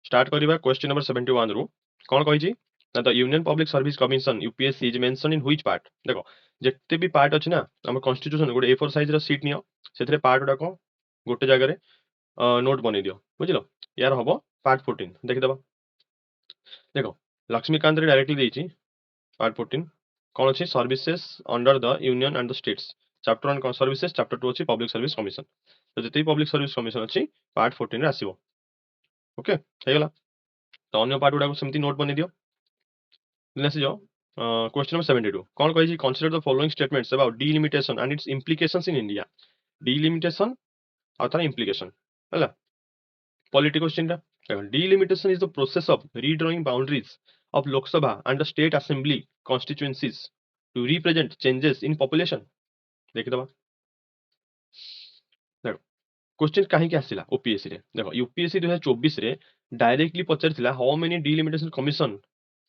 Start करिबा question number 71 रु कोन कहिछि ना the union public service commission UPSC is mention in which part देखो जेते भी पार्ट अछि ना हम कॉन्स्टिट्यूशन गोटे A4 साइज रो शीट नियो सेथरे पार्ट गुडा को गोटे जगह रे नोट बनै दियो बुझिलो यार हबो पार्ट 14 देखि दबा देखो लक्ष्मीकांत रे डायरेक्टली देछि पार्ट 14 कोन अछि services under the union and the states chapter 1 services chapter 2 अछि पब्लिक सर्विस कमिशन तो जेते पब्लिक सर्विस कमिशन अछि पार्ट 14 रे आसीबो ओके हे गेला तो अन्य पार्ट गुडा को सेमती नोट बनै दियो नेक्स्ट जो क्वेश्चन नंबर 72 कौन कही consider the following statements about delimitation and its implications in India delimitation और तार इम्प्लिकेशन हैला पॉलिटी क्वेश्चन रा delimitation is the process of redrawing boundaries of Lok Sabha and the state assembly constituencies to represent changes in population देखि दबा देखो question काहे के आसिला OPSC रे देखो यूपीएससी 2024 रे डायरेक्टली पचारथिला how many delimitation commission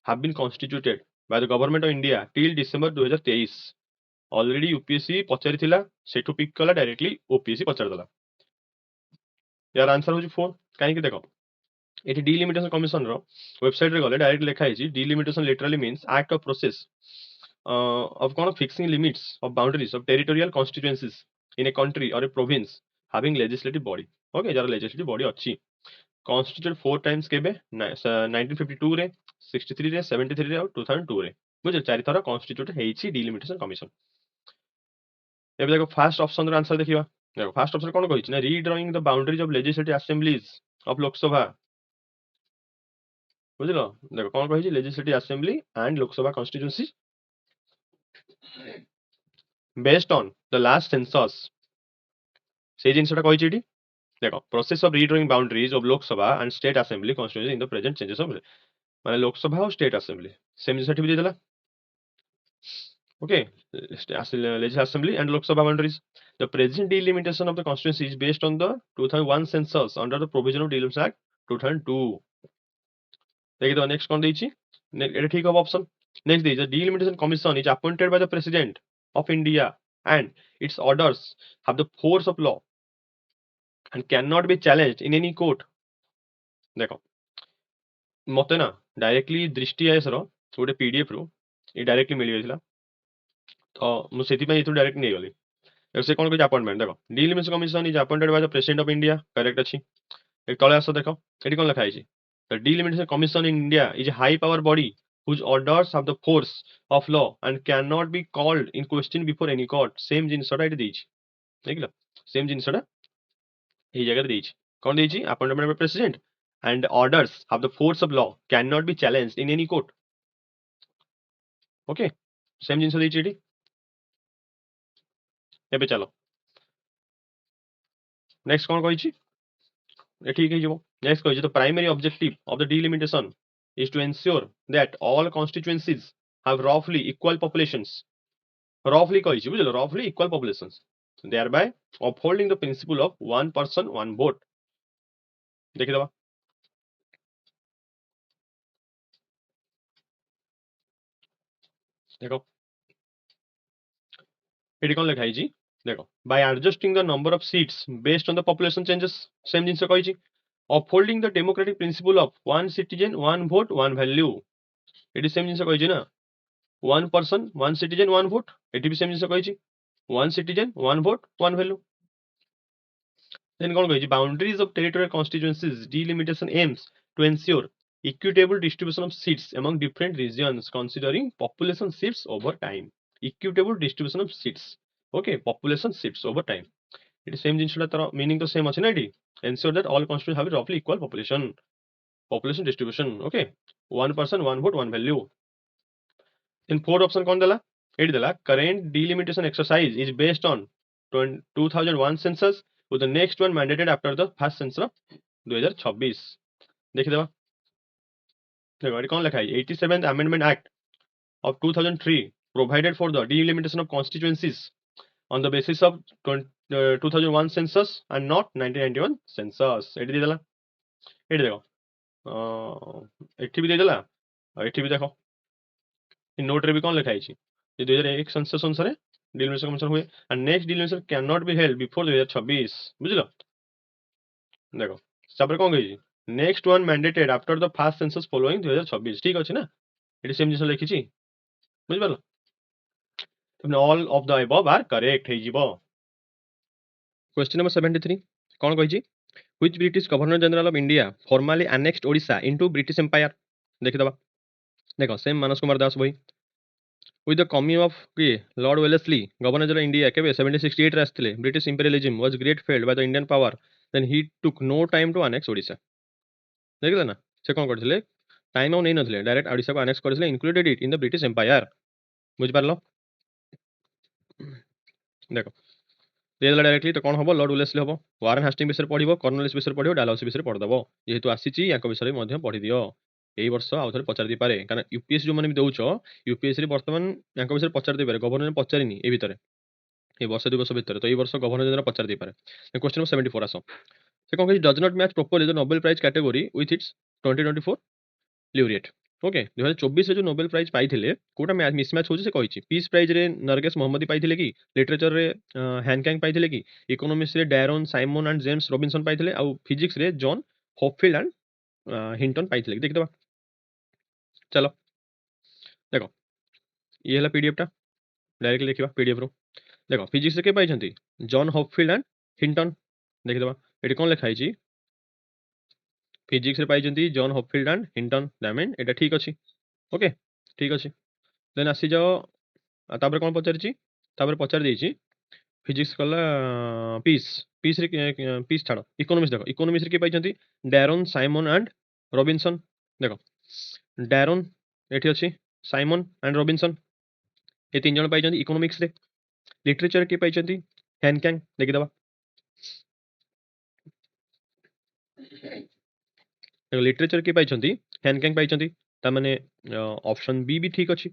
have been constituted by the government of India till December 2023 already UPSC पचारिथिला सेठू पिक कला डायरेक्टली ओपीएससी पचारदला यार आंसर होची 4 काहे कि देखो एटी डिलिमिटेशन कमिशन रो वेबसाइट रे गले डायरेक्ट लिखा है delimitation literally means act of process of कोन fixing limits of boundaries of territorial constituencies in a country और a province having legislative body okay जार लेजिस्लेटिव बॉडी अच्छी कॉन्स्टिट्यूटेड 4 टाइम्स केबे 1952 रे 63 रे 73 रे और 2002 रे बुझे चारि थरा कॉन्स्टिट्यूट हेइछि डिलिमिटेशन कमिशन एबे देखो फर्स्ट ऑप्शन रो आंसर देखिबा देखो फर्स्ट ऑप्शन कोन कहिछि ना redrawing the boundaries of legislative assemblies of Lok Sabha बुझलो देखो कोन कहिछि legislative assembly and Lok Sabha constituency based on the last census से जिनसटा कहिछि एटी देखो process of redrawing boundaries of Lok Sabha and state assembly constituency in the present changes of माने लोकसभा और स्टेट असेंबली सेम जिनसटा भी देला okay legislative assembly and lok sabha boundaries the present delimitation of the constituency is based on the 2001 census under the provision of delimits act 2002 देखिए तो next कौन देइछि एटा ठीक है ऑप्शन नेक्स्ट देइछ the delimitation commission is appointed by the president of india and its orders have the force of law and cannot be challenged in any court देखो मते ना डायरेक्टली दृष्टि आयस रो गोटे पीडीएफ रो ये डायरेक्टली मिल गइला तो मु सेति पई इथु डायरेक्ट नै गली से कौन कहिछि अपॉइंटमेंट देखो delimitation commission is appointed by the president of India correct अछि एक तळे आसो देखो एटी कोन लिखा आइछि the delimitation commission in India is a high power body whose orders have the force of law and cannot be called in question before any court same जिनसटा एटी देइछि देखिलो सेम जिनसटा एई जगह देइछि कोन देइछि appointment by president and orders have the force of law cannot be challenged in any court okay same जिनस देइछि एटी एबे चलो नेक्स्ट कोन कहिछि ठीक है नेक्स्ट कहिछि the primary objective of the delimitation is to ensure that all constituencies have roughly equal populations roughly कहिछि बुझलो roughly equal populations thereby upholding the principle of one person one vote देखि दबा देखो एटी कोन लिखा आइछि देखो by adjusting the number of seats based on the population changes same जिंस कहिछि upholding the democratic principle of one citizen one vote one value एटी सेम जिंस कहिछि ना one person one citizen one vote एटी भी सेम जिंस कहिछि one citizen one vote one value then कौन कहिछि boundaries of territorial constituencies delimitation aims to ensure equitable distribution of seats among different regions considering population shifts over time equitable distribution of seats okay population shifts over time it is same जिनसटा तर meaning तो same अछि ना eighty ensure that all constituencies have roughly equal population distribution okay one person one vote one value then fourth option कौन देला eighty देला current delimitation exercise is based on 2001 census with the next one mandated after the first census of 2026 देखि देबा देखो एटी कोन लिखा है 87th amendment act of 2003 provided for the delimitation of constituencies on the basis of 2001 census and not 1991 census eighty दे देला eighty देखो eighty भी दे देला और एटी भी देखो इन नोट रे भी कोन लिखा है 2001 सेंसस अनुसार डिलिमिटेशन कमिशन हुए and next delimitation can not be held before 2026 बुझलो देखो तापर कोन कहि next one mandated after the fast census following 2026 ठीक अछि ना एटी सेम जिस लिखिछि बुझि पालो तने all of the above are correct हे जिवो क्वेश्चन नंबर 73 कोन कहिछि which British governor general of India formally annexed Odisha into British empire देखि दबा देखो सेम मानस कुमार दास भाई with the coming of किए lord Wellesley governor general India केबे 1768 रे आस्थिले British imperialism was great felled by the Indian power then he took no time to annex Odisha देखिले ना से कोन करथिले टाइम आउ नै नथिले डायरेक्ट ओडिशा को अनेक्स करथिले included it in the British Empire बुझ पारलो देखो देला डायरेक्टली तो कोन हबो लॉर्ड वेलेस्ली हबो वारेन हास्टिंग विषय पढिबो कर्नवालिस विषय पढिबो डालहौसी विषय पढदबो जेहेतु आसीची याको विषय मध्य पढि दियो एई वर्ष आउ थरे पचार दी पारे कारण यूपीएससी जो माने भी दउचो यूपीएससी रे वर्तमान याको विषय पचार दी पारे गवर्नर पचारिनी ए भितरे ए वर्ष दु वर्ष भितरे तो एई वर्ष गवर्नर जनरल पचार दी पारे क्वेश्चन नंबर 74 आसो से कोन does not match properly the Nobel prize category with its 2024 laureate okay 2024 रे जो नोबेल प्राइज पाइथिले कोटा मिसमैच होची से कहिछि पीस प्राइज रे नरगेस मोहम्मदी पाइथिले कि लिटरेचर रे हैनकैंग पाइथिले कि इकोनॉमिक्स रे Daron Simon and James Robinson पाइथिले आ फिजिक्स रे जॉन हॉपफील्ड एंड हिंटन पाइथिले देख दबा चलो देखो ये हला पीडीएफ टा डायरेक्टली देखिबा पीडीएफ रो देखो फिजिक्स रे के पाइछंती जॉन हॉपफील्ड एंड हिंटन देख दबा एटी कोन लिखा हिची फिजिक्स रे पाइछंती John Hopfield and Hinton that एटा ठीक अछि ओके ठीक अछि देन आसी जाओ तापर कोन पचारिछि तापर पचार देइछि फिजिक्स कला पीस पीस रे पीस छाड़ो इकोनॉमिक्स देखो इकोनॉमिक्स रे के पाइछंती डैरन साइमन एंड रॉबिन्सन देखो डैरन एठी अछि साइमन एंड रॉबिन्सन ये तीन जन पाइछंती इकोनॉमिक्स रे लिटरेचर के पाइछंती हैनकैंग देखि दबा देखो लिटरेचर के पाइछंती हैनकैंग पाइछंती ता माने ऑप्शन बी भी ठीक अछि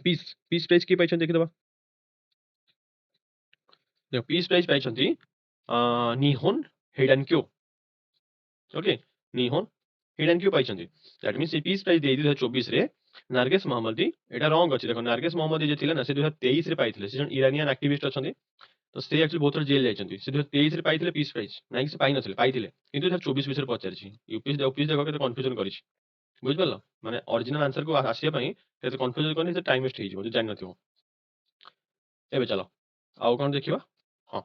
पीस पीस प्राइज के पाइछंती देखि दबा देखो पीस प्राइज पाइछंती Nihon Hidankyo okay Nihon Hidankyo पाइछंती दैट मींस पीस प्राइज दे 2024 रे नारगेस मोहम्मदी एटा रॉन्ग अछि देखो नारगेस मोहम्मदी जे थिले ना से 2023 रे पाइथिले से जन इरानियन एक्टिविस्ट अछंती तो से एक्चुअली बहुत थोड़ा जेल जाइछंती से 2023 रे पाइथिले पीस प्राइज नाइ से पाइ नथिले पाइथिले किंतु 2024 विषय पचारछि यूपीएस देखो केते कंफ्यूजन करिछि बुझ पारलो माने ओरिजिनल आंसर को आसिया पई केते कंफ्यूजन करनी से टाइम वेस्ट हेइ जिवो जे जानि नथिबो एबे चलो आउ कोन देखिबा हां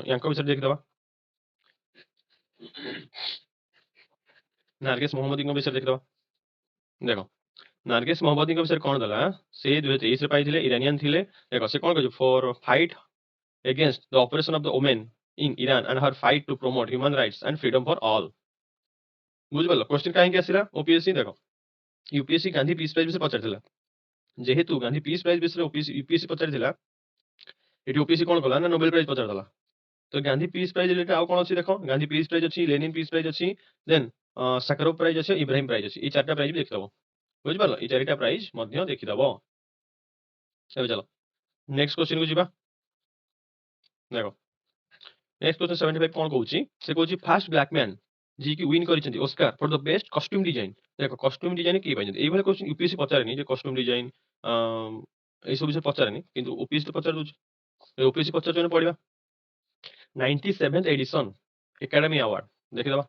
यांको विषय देख दबा नारगेस मोहम्मदी को विषय देख दबा देखो नारगेस मोहम्मदी को विषय कोन दला से 2023 रे पाइथिले इरानियन थिले देखो से कोन कहै for fight against the oppression of the women in Iran and her fight to promote human rights and freedom for all बुझ पारलो क्वेश्चन काहे के आसिला ओपीएससी देखो यूपीएससी गांधी पीस प्राइज विषय पचारथिला जेहेतु गांधी पीस प्राइज विषय यूपीएससी पचारथिला एटी ओपीएससी कोन कला ना Nobel prize पचारदला तो गांधी पीस प्राइज रिलेटेड आउ कोन अछि देखो गांधी पीस प्राइज अछि लेनिन पीस प्राइज अछि देन साकारोव प्राइज अछि इब्राहिम प्राइज अछि ई चारटा प्राइज भी देखिदबो बुझ पारलो ई चारटा प्राइज मध्य देखिदबो एबे चलो नेक्स्ट क्वेश्चन को जिबा देखो नेक्स्ट क्वेश्चन 75 कोन कहूची से कहूची फास्ट ब्लैक मैन जी की विन करिसेंती Oscar for the best costume design देखो कॉस्ट्यूम डिजाइन की पाइछंती एई भले क्वेश्चन यूपीएससी पचारेनी जे कॉस्ट्यूम डिजाइन एई सब विषय पचारेनी किंतु ओपीएससी तो पचार दोछ ओपीएससी पचार जने पढिबा 97th एडिशन एकेडमी अवार्ड देखि दबा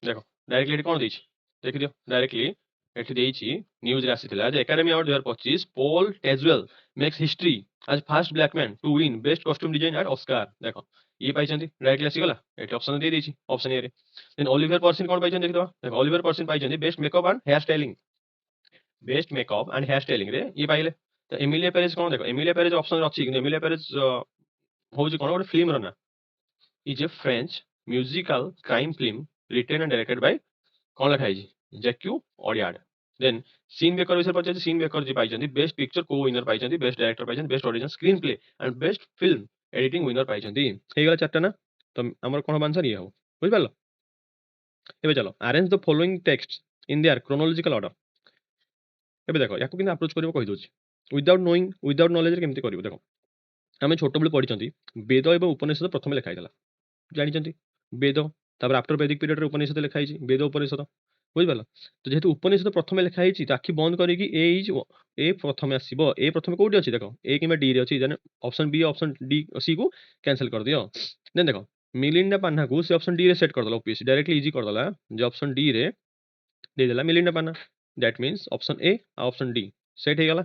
देखो डायरेक्टली एटी कोन देछि देखि दियो डायरेक्टली एटी देछि न्यूज रे आसीथिला जे academy award 2025 Paul Tazewell makes history as first black man to win best costume design at Oscar देखो ये पाइछंती डायरेक्टली आसी गला एटी ऑप्शन दे देछि ऑप्शन ए रे देन ओलिवर पर्सन कोन पाइछंती देखि दबा देखो ओलिवर पर्सन पाइछंती best makeup and hair styling best makeup and hair styling रे ये पाइले तो एमिलिया पेरेज कोन देखो एमिलिया पेरेज ऑप्शन अछि कि एमिलिया पेरेज होउची कोन गोटे फिल्म रना is a French musical crime film written and directed by कोन लिखा है Jacques Audiard then Sean Baker विषय पचार सीन बेकर जी पाइछंती बेस्ट पिक्चर को विनर पाइछंती बेस्ट डायरेक्टर पाइछंती best original screenplay and best film editing winner पाइछंती हे गला चारटा ना तो हमर कोन आंसर ये हो बुझ पारलो एबे चलो arrange the following text in their chronological order एबे देखो याको किन अप्रोच करिवो कहि दोछि विदाउट नोइंग विदाउट नॉलेज रे केमति करिवो देखो आमे छोट बेले पढिचंती वेद एवं उपनिषद प्रथम लिखा हैतला जानिचंती वेद तापर आफ्टर वैदिक पीरियड रे उपनिषद लिखा हैछि वेद उपनिषद बुझ पारलो तो जेहेतु उपनिषद प्रथम लिखा हैछि त आखि बंद करिकि ए प्रथम आसीबो ए प्रथम कोठी अछि देखो ए किबा डी रे अछि then option B option D C को कैंसिल कर दियो देन देखो मिलिंडा पान्हा को से ऑप्शन डी रे सेट करदेला ओपीएससी डायरेक्टली इजी करदेला जे ऑप्शन डी रे दे देला Milinda Panha that means option A आ ऑप्शन डी सेट हे गला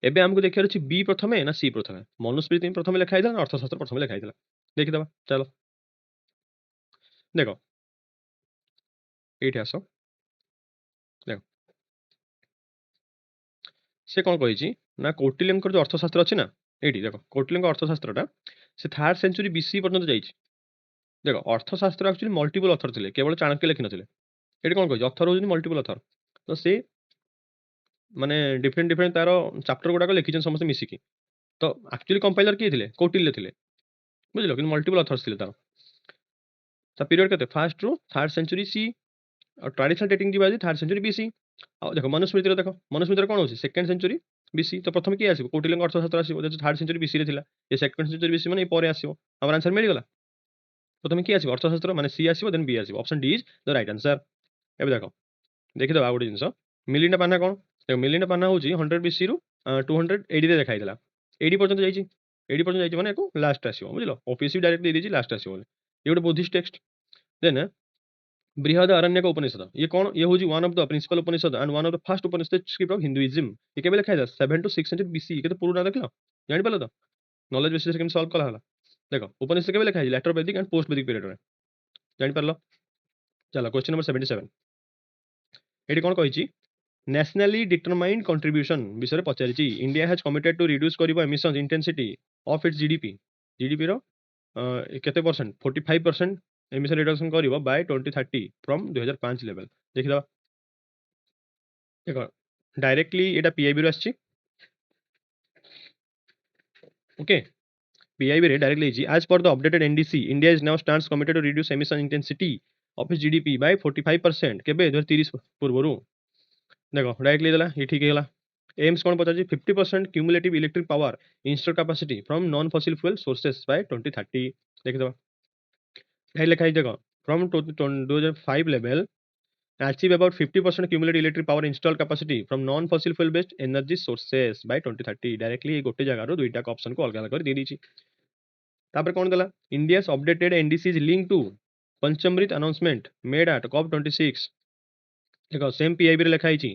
एबे हमको देखियार अछि बी प्रथमे ना सी प्रथमे मनुस्मृति प्रथमे लिखा हैला ना अर्थशास्त्र प्रथमे लिखा हैला देखि दबा चलो देखो एठी आसो देखो से कोन कहिछि ना कौटिल्यंकर जो अर्थशास्त्र अछि ना एठी देखो कौटिल्यंकर अर्थशास्त्रटा से 3rd सेंचुरी बीसी पर्यंत जाइछि देखो अर्थशास्त्र एक्चुअली मल्टीपल ऑथर थिले केवल चाणक्य लिखि नथिले एठी कोन कहिछि ऑथर होउछि मल्टीपल ऑथर तो से माने डिफरेंट डिफरेंट तारो चैप्टर गुडाक लिखिछन समस्त मिसिकी तो एक्चुअली कंपाइलर किए थिले कौटिल्य थिले बुझिलो कि मल्टीपल ऑथर्स थिले तारो ता पीरियड केते फर्स्ट रु 3rd सेंचुरी सी और ट्रेडिशनल डेटिंग जी बाजी 3rd सेंचुरी बीसी आ देखो मनुस्मृति देखो मनुस्मृति कोन होछि 2nd सेंचुरी बीसी तो प्रथम की आसीबो कौटिल्य अर्थशास्त्र आसीबो जे 3rd सेंचुरी बीसी रे थिला ये 2nd सेंचुरी बीसी माने परे आसीबो हमर आंसर मिल गेला प्रथम की आसीबो अर्थशास्त्र माने सी आसीबो देन बी आसीबो option D is the right answer एबे देखो देखि दबा गोटे जिंस मिलिंडा पाना कोन देखो मिलिंडा पाना होछि 100 बीसी रु 200 एडी रे देखाइ देला एडी पर्यंत जाइछि एडी पर्यंत जाइछि माने एको लास्ट आसीबो बुझिलो ओपीएससी डायरेक्ट दे दिछि लास्ट आसीबो बोले ये गोटे बुद्धिस्ट टेक्स्ट देन बृहद अरण्यक उपनिषद ये कौन ये होजी one of the principal Upanishad and one of the first Upanishad script of Hinduism ये केबे लिखा है 7 टू 6 सेंचुरी बीसी केते पुराना देखलो जानि पालो तो नॉलेज बेसिस केम सॉल्व कला हला देखो उपनिषद केबे लिखा है लेटर वैदिक एंड पोस्ट वैदिक पीरियड रे जानि पालो चलो क्वेश्चन नंबर 77 एडी कोन कहिछि नेशनली डिटरमाइंड कंट्रीब्यूशन विषय रे पचारिछि India has committed to reduce करिवो emission intensity of its GDP GDP रो केते परसेंट 45% एमिशन रिडक्शन करिवो बाय 2030 फ्रॉम 2005 लेवल देखि दबा देखो डायरेक्टली एटा पीआईबी रो आछि ओके पीआईबी रे डायरेक्टली जी as per the updated NDC India is now stands committed to reduce emission intensity of its GDP bye 45% केबे 2030 पूर्वरु देखो डायरेक्टली देला ये ठीक हेला एम्स कोन पता जी 50% cumulative electric power install capacity from non fossil fuel sources by 2030 देख दो है लिखा है देखो from 2005 level achieve about 50% cumulative electric power installed capacity from non fossil fuel based energy sources by 2030 directly गोटे जगह रो दुईटा ऑप्शन को अलग अलग कर दे दीची तापर कोन देला India's updated NDC is link to Panchamrit announcement made at COP 26 देखो सेम पीआईबी रे लिखा है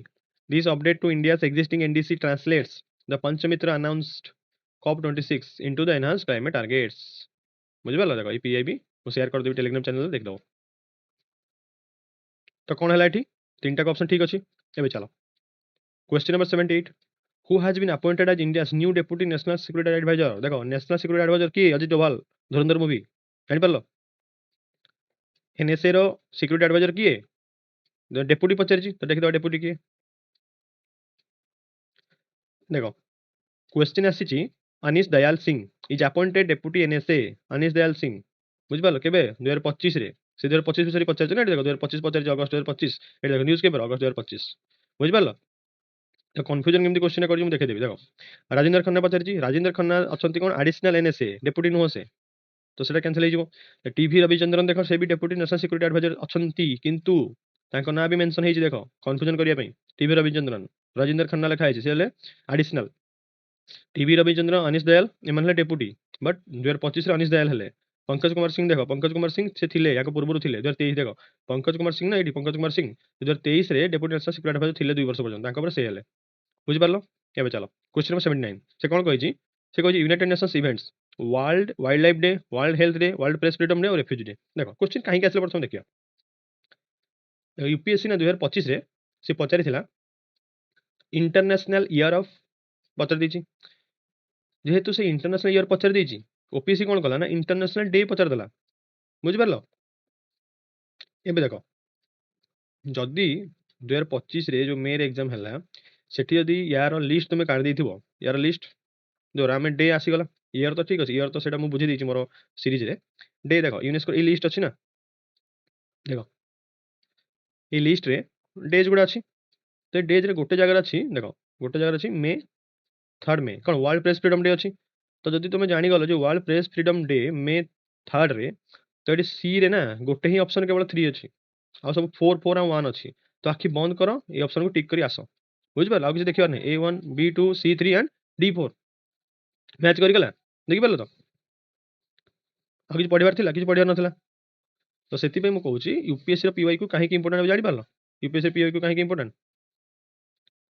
this update to India's existing NDC translates the Panchamrit announced COP 26 into the enhance climate targets बुझ पालो देखो ये पीआईबी को शेयर कर देबी टेलीग्राम चैनल देख दो तो कौन है एठी तीनटा ऑप्शन ठीक अछि एबे चलो question number 78 who has been appointed as India's new deputy national security adviser देखो नेशनल सिक्योरिटी एडवाइजर की अजित डोभाल धुरंधर मूवी जानि पारलो एनएसए रो सिक्योरिटी एडवाइजर की डेप्यूटी पचारिछि तो देखि दो डेप्यूटी की देखो क्वेश्चन आसीछि Anish Dayal Singh is appointed deputy NSA Anish Dayal Singh बुझ पारलो केबे 2025 रे से 2025 विषय पचारिछि ना देखो 2025 पचारिछि अगस्त 2025 एठी देखो न्यूज़ केबे अगस्त 2025 बुझ पारलो तो कन्फ्यूजन केमती क्वेश्चन कर मुझे देखेदेवी देखो राजेंद्र खन्ना पचारि राजेंद्र खन्ना अच्छा कौन आडिशनाल एनएसए डेप्यूटी नुह से तो सेटा कैंसिल हो टीवी रविचंद्रन देख से भी डेप्यूटी नेशनल सिक्योरिटी एडवाइजर अच्छा किंतु तांको ना भी मेंशन है देख कन्फ्यूजन करने टीवी रविचंद्रन राजेंद्र खन्ना लिखा है C additional TV Ravichandra Anish Dayal एम डेप्यूटी बट 2025 अनिश दयाल हेले पंकज कुमार सिंह देख पंकज कुमार सिंह से थिले या पूर्व थिले 2023 देख पंकज कुमार सिंह ना ये पंकज कुमार सिंह 2023 रे डेप्यूटी नेशनल सिक्योरिटी एडवाइजर थिले 2 वर्ष पर्यंत से हेले बुझिपार एवं चलो क्वेश्चन नंबर 79 से कौन कही से कही United Nations events world wild life day world health day world press freedom day और रेफ्यूजी डे देखो क्वेश्चन कहीं आसे प्रथम देखिए यूपीएससी ना 2025 रे से पचारि इंटरनेशनल ईयर ऑफ पचार दी जेहेतु से इंटरनेशनल ईयर पचार दी ओपीएससी कौन कला ना इंटरनेशनल डे पचार देला बुझिपार एबे देखो जदि 2025 रे जो मेर एग्जाम है सेठी जदि यार लिस्ट तुम काढ़ देथिबो यार लिस्ट जो आम डे आसीगला ईयर तो ठीक अच्छे ईयर तो मुझे बुझी देछि मोर सीरीज रे डे देखो यूनेस्को ई लिस्ट अच्छी ना देखो ये लिस्ट रे डेज गुड़ा अच्छी तो डेज रे गोटे जगह अच्छी देखो गोटे जगह अच्छी मे 3rd मे कौन वर्ल्ड प्रेस फ्रीडम डे अच्छी तो जदि तुम जानीगल जो वर्ल्ड प्रेस फ्रीडम डे मे 3rd रे तो ये सी रे ना गोटे ही ऑप्शन केवल 3 अच्छी आ सब 4 और 1 अच्छी तो आखि बंद कर ये ऑप्शन को टिक करी आस बुझिपार आ किसी देखिए नहीं A1 B2 C3 and D4 match करिगला देखिपार तो ଆଉ କିଛି ପଢିବାର ଥିଲା, କିଛି ପଢିବାର ନଥିଲା। ତ ସେଥିପାଇଁ ମୁଁ କହୁଛି ୟୁପିଏସସି ର ପିୱାଇ କୁ କାହିଁକି ଇମ୍ପୋର୍ଟାଣ୍ଟ ଜାଣିପାରିଲ? ୟୁପିଏସସି ପିୱାଇ କୁ କାହିଁକି ଇମ୍ପୋର୍ଟାଣ୍ଟ?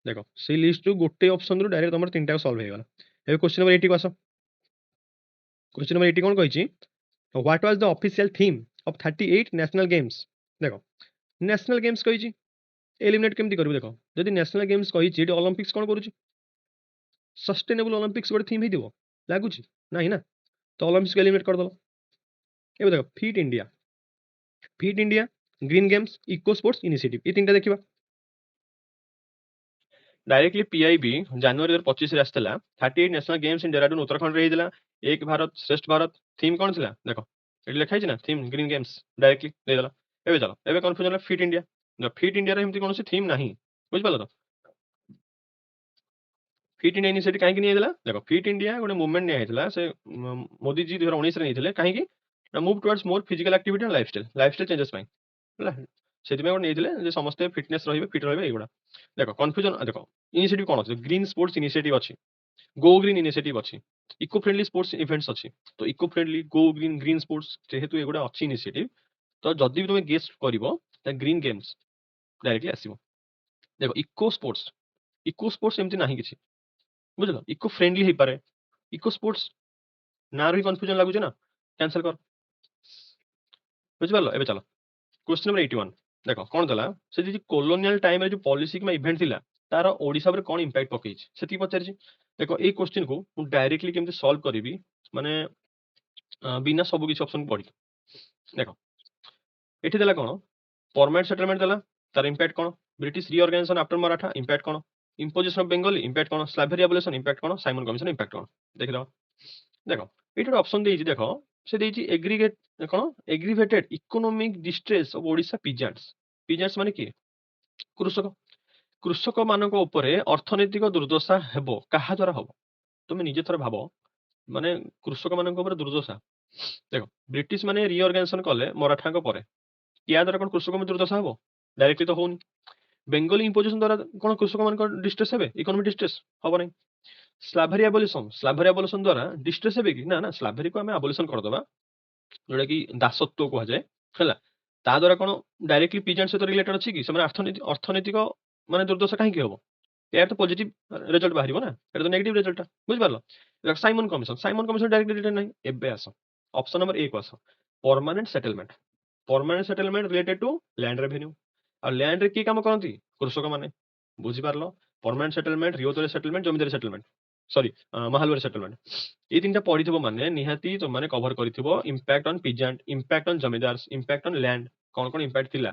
ଦେଖ ସେଇ ଲିଷ୍ଟରୁ ଗୋଟେ ଅପସନରୁ ଡାଇରେକ୍ଟ ତମର ତିନିଟା ସଲ୍ଭ ହେଇଗଲା। ଏବେ କ୍ୱେଶ୍ଚନ ନମ୍ବର 80 କୁ ଆସ। क्वेश्चन नंबर 80 कौन कही? What was the official theme of 38 national games? देखो नेशनल गेम्स कही एलिमिनेट केमती करू? देखो जदि नेशनल गेम्स कही ओलंपिक्स कौन करूची? सस्टेनेबल ओलंपिक्स गोटे थीम ही लगुच नहीं ना, तो ओलंपिक्स को एलिमिनेट कर दो। ये देखो fit India green games eco sports initiative ये तीनटा देखिबा। डायरेक्टली पीआईबी जनवरी 2025 रे आस्थिला 38 national games in Dehradun Uttarakhand रे हेदिला। एक भारत श्रेष्ठ भारत थीम कौन थिला? देखो एटी लिखा ना थीम ग्रीन गेम्स डायरेक्टली दे देला। एबे चलो एबे कन्फ्यूजन है फिट इंडिया। ना फिट इंडिया रे हमती कोनोसी थीम नाही, बुझ पालो तो? फिट इंडिया इनिशिएटिव काहे कि नहीं देला? देखो फिट इंडिया गोटे मूवमेंट नहीं आइतला से मोदी जी 2019 रे नैथिले काहे कि move towards more physical activity and lifestyle changes पाई ହେଲା ସେଥିପାଇଁ ଗୋଟେ ନେଇଥିଲେ ଯେ ସମସ୍ତେ ଫିଟନେସ୍ ରହିବେ ଫିଟ୍ ରହିବେ ଏଇଗୁଡ଼ା। ଦେଖ କନଫ୍ୟୁଜନ ଦେଖ ଇନିସିଏଟିଭ କ'ଣ ଅଛି? ଗ୍ରୀନ୍ ସ୍ପୋର୍ଟସ ଇନିସିଏଟିଭ ଅଛି, ଗୋ ଗ୍ରୀନ୍ ଇନିସିଏଟିଭ ଅଛି, ଇକୋ ଫ୍ରେଣ୍ଡଲି ସ୍ପୋର୍ଟସ ଇଭେଣ୍ଟସ୍ ଅଛି। ତ ଇକୋ ଫ୍ରେଣ୍ଡଲି ଗୋ ଗ୍ରୀନ୍ ସ୍ପୋର୍ଟସ ଯେହେତୁ ଏଗୁଡ଼ା ଅଛି ଇନିସିଏଟିଭ, ତ ଯଦି ବି ତମେ ଗେଷ୍ଟ କରିବ ତାହେଲେ ଗ୍ରୀନ୍ ଗେମ୍ସ ଡାଇରେକ୍ଟଲି ଆସିବ। ଦେଖ ଇକୋ ସ୍ପୋର୍ଟସ ଏମିତି ନାହିଁ କିଛି, ବୁଝିଲ? ଇକୋ ଫ୍ରେଣ୍ଡଲି ହେଇପାରେ, ଇକୋ ସ୍ପୋର୍ଟସ ନାଁରୁ ହିଁ କନଫ୍ୟୁଜନ ଲାଗୁଛି ନା, କ୍ୟାନସଲ କର। ବୁଝିପାରିଲ? ଏବେ ଚାଲ क्वेश्चन नंबर 81 देखो कौन थला से जी कॉलोनियल टाइम रे जो पॉलिसी किमा इवेंट थिला तार ओडिसा पर कौन इंपैक्ट पकेछि सेति पचारछि। देखो ए क्वेश्चन को मु डायरेक्टली केमति सॉल्व करिवि माने बिना सब किछि ऑप्शन पढि। देखो एठी देला कोन परमानेंट सेटलमेंट देला तार इंपैक्ट कोन, British reorganisation after Maratha impact कोन, इंपोजिशन ऑफ बंगाली इंपैक्ट कोन, स्लेवरी एबोलिशन इंपैक्ट कोन, साइमन कमीशन इंपैक्ट कोन। देखि दो देखो एठी ऑप्शन देछि देखो से देछि एग्रीगेट कोन aggravated economic distress of Odisha peasants माने कि कृषक कृषक मानक उपरे अर्थनैतिक दुर्दशा हेबो काहा द्वारा हबो? तुम निजे थर भाबो माने कृषक मानक उपरे दुर्दशा। देखो ब्रिटिश माने रीऑर्गेनाइजेशन कले मराठा को परे या द्वारा कोन कृषक में दुर्दशा हबो? डायरेक्टली तो होनी। बेंगली इंपोजिशन द्वारा कोन कृषक मानक डिस्ट्रेस हेबे इकोनॉमिक डिस्ट्रेस हबो नै। स्लाभरी एबोलिशन द्वारा डिस्ट्रेस हेबे कि ना ना स्लाभरी को हमें एबोलिशन कर दबा जोटा कि दासत्व कह जाए है ता द्वारा कौन डायरेक्टली पिजेंट सहित रिलेटेड अच्छी कि अर्थनैतिक माने दुर्दशा कहीं हम यार तो पॉजिटिव रिजल्ट बाहर ना ये तो नेगेटिव रिजल्ट बुझ पार। साइमन कमिशन डायरेक्ट रिलेटेड नहीं। एबे आस ऑप्शन नंबर 1 आस permanent settlement related to land revenue और लैंड रे की काम करती कृषक माने बुझी पारलो। Permanent settlement ryotwari settlement zamindari settlement sorry mahalwari settlement ये तीन पढ़ी माने निहाती तुम मैंने कवर कर impact on peasant impact on zamindar impact on land कौन कौन इम्पैक्ट थिला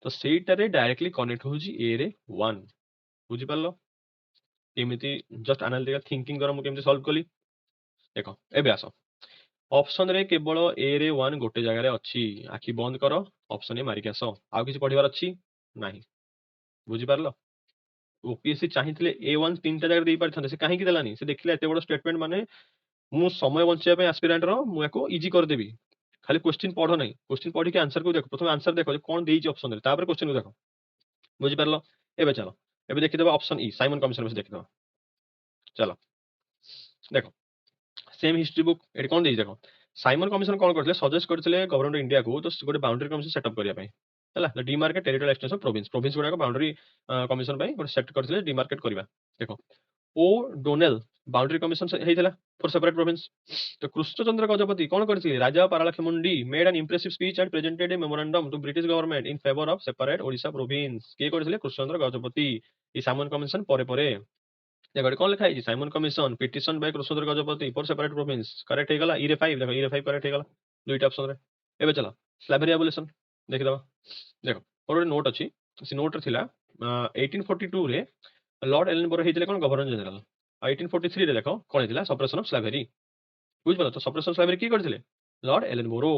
तो सेटारे डायरेक्टली कनेक्ट होची ए रे 1 बुझी पारलो। एमिति जस्ट एनालिटिकल थिंकिंग द्वारा मु केमति सॉल्व कली देखो एबे आसो ऑप्शन रे केवल ए रे 1 गोटे जगह रे अछि आखि बंद करो ऑप्शन ए मारी के आसो आउ किछि पढिबार अछि नाही बुझी पारलो। ओपीएससी चाहिए ए1 तीन जगह दे पारथांते से काहे कि देलानी से देखिला एते बड़ स्टेटमेंट माने मु समय बंचिया पे एस्पिरेंट रो मु एको इजी कर देबी खाली क्वेश्चन पढ़ो नहीं क्वेश्चन पढ़ी के आंसर को देखो प्रथम आंसर देखो कौन देइछि ऑप्शन रे तापर क्वेश्चन को देखो बुझी पारलो। एबे चलो एबे देखि देबा ऑप्शन ई साइमन कमिशन में देखि देबा। चलो देखो सेम हिस्ट्री बुक एटी कौन देइछि देखो साइमन कमिशन कौन करथिले सजेस्ट करथिले गवर्नमेंट इंडिया को तो गोटे बाउंड्री कमिशन सेटअप करिया पई हला the demarcate territorial extension province गुडा को बाउंड्री कमिशन पई गोटे सेट करथिले डीमार्केट करबा। देखो ओ डोनेल बाउंड्री कमिशन हेइथिला फॉर सेपरेट प्रोविंस। तो कृष्णचंद्र गजपति कौन करथिले राजा Paralakhemundi made an impressive speech and presented a memorandum to British government in favour of separate Odisha province के करथिले कृष्णचंद्र गजपति ई साइमन कमिशन परे परे देखो कौन लिखा है Simon commission petition by Krishnachandra Gajapati for separate province correct हे गला ई रे 5 देखो ई रे 5 करेक्ट हे गला दुईटा ऑप्शन रे। एबे चलो स्लेवरी एबोलिशन देखि दबा। देखो और ଗୋଟେ ନୋଟ୍ ଅଛି ସେ ନୋଟ୍ ରେ ଥିଲା 1842 ରେ लॉर्ड एलनबरो ହେଇଥିଲେ कोन गवर्नर जनरल 1843 रे देखो कोन ହେଇଥିଲା सप्रेशन ऑफ स्लेवरी बुझ पालो। तो सप्रेशन ऑफ स्लेवरी की करथिले लॉर्ड एलनबरो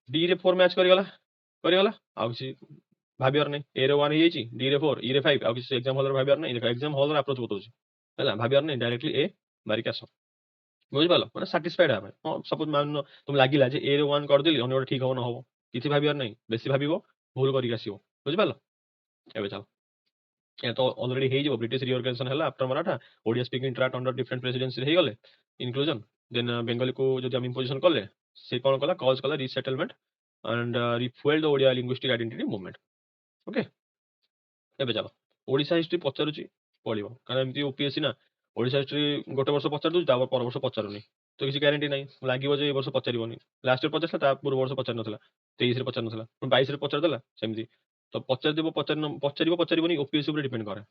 डी रे 4 मैच करिगला आ किसी भाबियार नहीं ए रे 1 हे ଯାଇଛି डी रे 4 ई रे 5 आ किसी एग्जाम हॉल रे भाबियार नहीं देखो एग्जाम हॉल रे अप्रोच बताउछि हैला भाबियार नहीं डायरेक्टली ए मारिक आसो बुझ पालो माने सैटिस्फाइड है सपोज मान तुम लागिला जे ए रे 1 कर देली अन्य ठीक हो न हो किछि भाबियार नहीं बेसी भाबिबो भूल करिक आसीबो बुझ पालो। एबे चलो ये तो ऑलरेडी हे जो ब्रिटिश रिऑर्गेनाइजेशन हला after Maratha Odia speaking tract under different presidency हे गले इंक्लूजन देन बेंगली को जदि हम इंपोजिशन कले से कोन कला कॉज कला resettlement and refuel the Odia linguistic identity movement okay ଏବେ ଚାଲ ଓଡ଼ିଶା ହିଷ୍ଟ୍ରି ପଚାରୁଛି ପଢିବ କାରଣ ଏମିତି ଓପିଏସସି ନା ଓଡ଼ିଶା ହିଷ୍ଟ୍ରି ଗୋଟେ ବର୍ଷ ପଚାରି ଦଉଛି ତାପରେ ପର ବର୍ଷ ପଚାରୁନି ତ କିଛି ଗ୍ୟାରେଣ୍ଟି ନାହିଁ ଲାଗିବ ଯେ ଏ ବର୍ଷ ପଚାରିବନି ଲାଷ୍ଟ ଇୟର ପଚାରିଥିଲା ତା ପୂର୍ବ ବର୍ଷ ପଚାରି ନଥିଲା 23ରେ ପଚାରି ନଥିଲା 22ରେ ପଚାରିଦେଲା ସେମିତି ତ ପଚାରିଦେବ ପଚାରିବ ପଚାରିବନି ଓପିଏସସି ଉପରେ ଡିପେଣ୍ଡ କରେ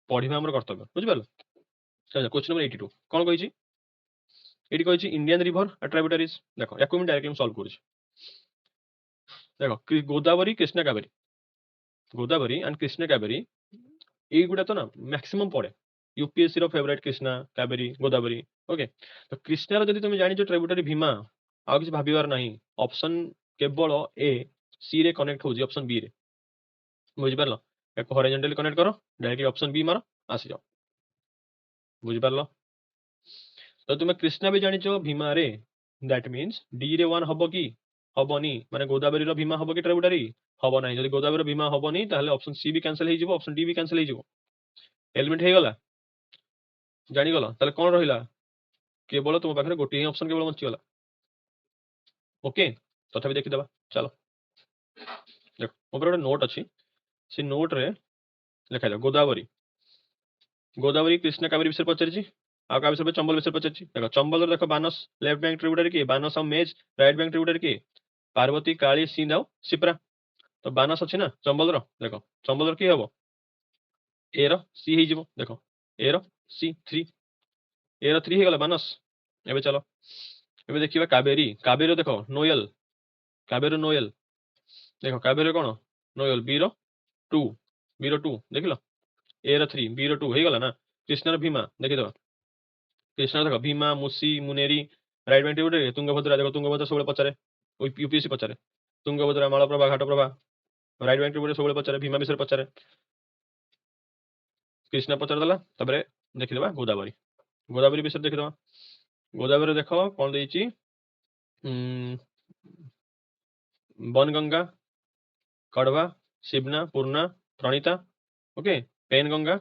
ପଢିବା ଆମର କର୍ତ୍ତବ୍ୟ ବୁଝିପାରିଲ କ୍ୱେଶ୍ଚନ ନମ୍ବର 82 କ'ଣ କହିଛି ଏଠି କହିଛି ଇଣ୍ଡିଆନ୍ ରିଭର ଟ୍ରାଇବୁଟାରିଜ୍ ଦେଖ ୟାକୁ ମୁଁ ଡାଇରେକ୍ଟଲି ସଲ୍ଭ କରୁଛି ଦେଖ ଗୋଦାବରୀ କୃଷ୍ଣା କାବେରୀ गोदावरी एंड कृष्णा कावेरी এইগুলা তো না ম্যাক্সিমাম পড়ে यूपीएससी रो फेवरेट कृष्णा कावेरी गोदावरी ओके तो कृष्णार जदि तुम जानिଛ ट्रिब्यूटरी भीमा आ किसी भाबिबार नाही ऑप्शन केवल ए सी रे कनेक्ट होजी ऑप्शन बी रे बुझि परलो एक हॉरिजॉन्टली कनेक्ट करो डायरेक्टली ऑप्शन बी मारो आसी जाओ बुझि परलो तो तुम कृष्णा भी जानिଛ भीमा रे दैट मींस डी रे 1 हबो की हबोनी माने गोदावरी रो भीमा हबो की ट्रिब्यूटरी हबो नाही जदि गोदावरी भीमा हबोनी ताहले ऑप्शन सी भी कैंसिल हे जिवो ऑप्शन डी भी कैंसिल हे जिवो एलिमेंट हे गला जानी गला ताहले कोन रहिला केवल तुम पाखरे गोटे ही ऑप्शन केवल बंची गला ओके तथापि देखि देबा चलो देखो ऊपर गोटे नोट अछि से नोट रे लिखा जा गोदावरी गोदावरी कृष्णा कावेरी विषय पचारिछि आ का विषय चंबल विषय पचारिछि देखो चंबल देखो बानस लेफ्ट बैंक ट्रिब्यूटरी के बानस और मेज राइट बैंक ट्रिब्यूटरी के पार्वती काली सिंध और शिप्रा तो बानस अछि ना चंबल रो देखो चंबल रो की हबो ए रो सी हे जिवो देखो ए रो सी 3 ए रो 3 हे गला बानस एबे चलो एबे देखिबा कावेरी कावेरी देखो नोयल कावेरी नोयल देखो कावेरी कोन नोयल बी रो 2 बी रो 2 देखिलो ए रो 3 बी रो 2 हे गला ना कृष्णा रो भीमा देखि दो कृष्णा देखो Bhima Musi Muneru right bank tributary Tungabhadra देखो तुंगभद्रा सबले पचारे यूपीएससी पचारे Tungabhadra Malaprabha Ghataprabha right bank tributary सबले पचारे भीमा विषय पचारे कृष्णा पचार देला तबरे देखि देबा गोदावरी गोदावरी विषय देखि देबा गोदावरी देखो कोन देइची बनगंगा कड़वा शिवना पूर्णा प्रणीता ओके पेन गंगा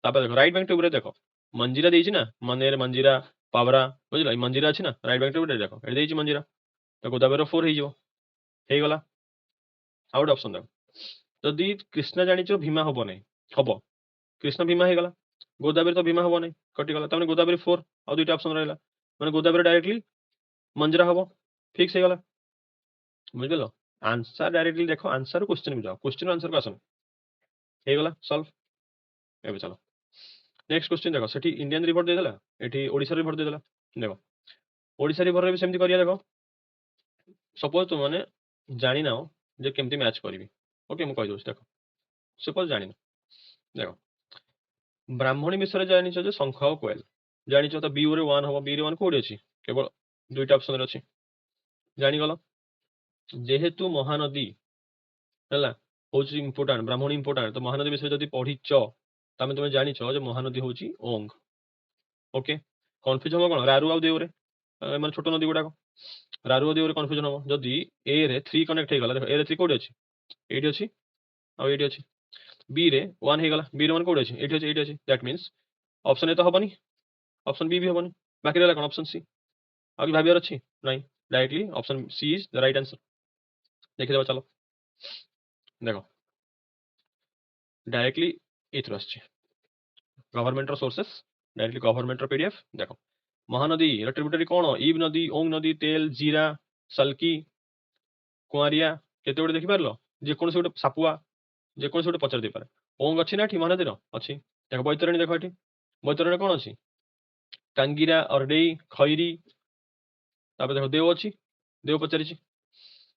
तापर देखो राइट बैंक ट्यूब रे देखो मंजीरा देइची ना मनेर मंजीरा पावरा बुझिलो ई मंजीरा अछि ना राइट बैंक ट्यूब रे देखो ए देइची मंजीरा तो गोदावरी 4 हे जिवो हे गला आउट ऑप्शन देखो जदि कृष्णा जानिचो भीमा हबो नै हबो कृष्ण भीमा हे गला गोदावरी तो भीमा हबो नै कटि गला तमने गोदावरी 4 आ दुईटा ऑप्शन रहला माने गोदावरी डायरेक्टली मंजीरा हबो फिक्स हे गला बुझिलो आंसर डायरेक्टली देखो आंसर क्वेश्चन में जाओ क्वेश्चन आंसर को आसन हे गला सॉल्व एबे चलो नेक्स्ट क्वेश्चन देखो सेठी इंडियन रिवर दे देला एठी ओडिसा रिवर दे देला देखो ओडिसा रिवर रे भी सेमती करिया देखो सपोज तुम माने जानि नाओ जे केमती मैच करबी ओके मु कहि दोस देखो सपोज जानि ना देखो ब्राह्मणी विषय जानिछ जे शंख और कोयल जानिछ त बी रे 1 हबो बी रे 1 कोडी अछि केवल दुईटा ऑप्शन रे अछि जानि गलो जेहेतु महानदी हला होची इंपोर्टेंट ब्राह्मणी इंपोर्टेंट तो महानदी विषय जदि पढिछ तमे तुमे जानिछ जे महानदी होची ओंग ओके कन्फ्यूजन हो कोन रारू आ देव रे माने छोट नदी गुडा रारू आ देव रे कन्फ्यूजन हो जदि ए रे 3 कनेक्ट हे गला देखो ए रे 3 कोडी अछि एडी अछि आ एडी अछि बी रे 1 हे गला बी रे 1 कोडी अछि एडी अछि दैट मींस ऑप्शन ए तो हबनी ऑप्शन बी भी हबनी बाकी रहला कोन ऑप्शन सी आगे भाबियार अछि नहीं directly option C is the right answer देखि देबा चलो देखो डायरेक्टली एथरो अछि गवर्नमेंट रो सोर्सेस डायरेक्टली गवर्नमेंट रो पीडीएफ देखो महानदी रो ट्रिब्यूटरी कोन ईब नदी ओंग नदी तेल जीरा सल्की कुआरिया केते गोटे देखि पारलो जे कोन से गोटे सापुआ जे कोन से गोटे पचार दे पारे ओंग अछि ना ठी महानदी रो अछि देखो बैतरणी देखो एठी बैतरणी कोन अछि टांगीरा अरडेई खैरी तापर देखो देव अछि देव पचारिछि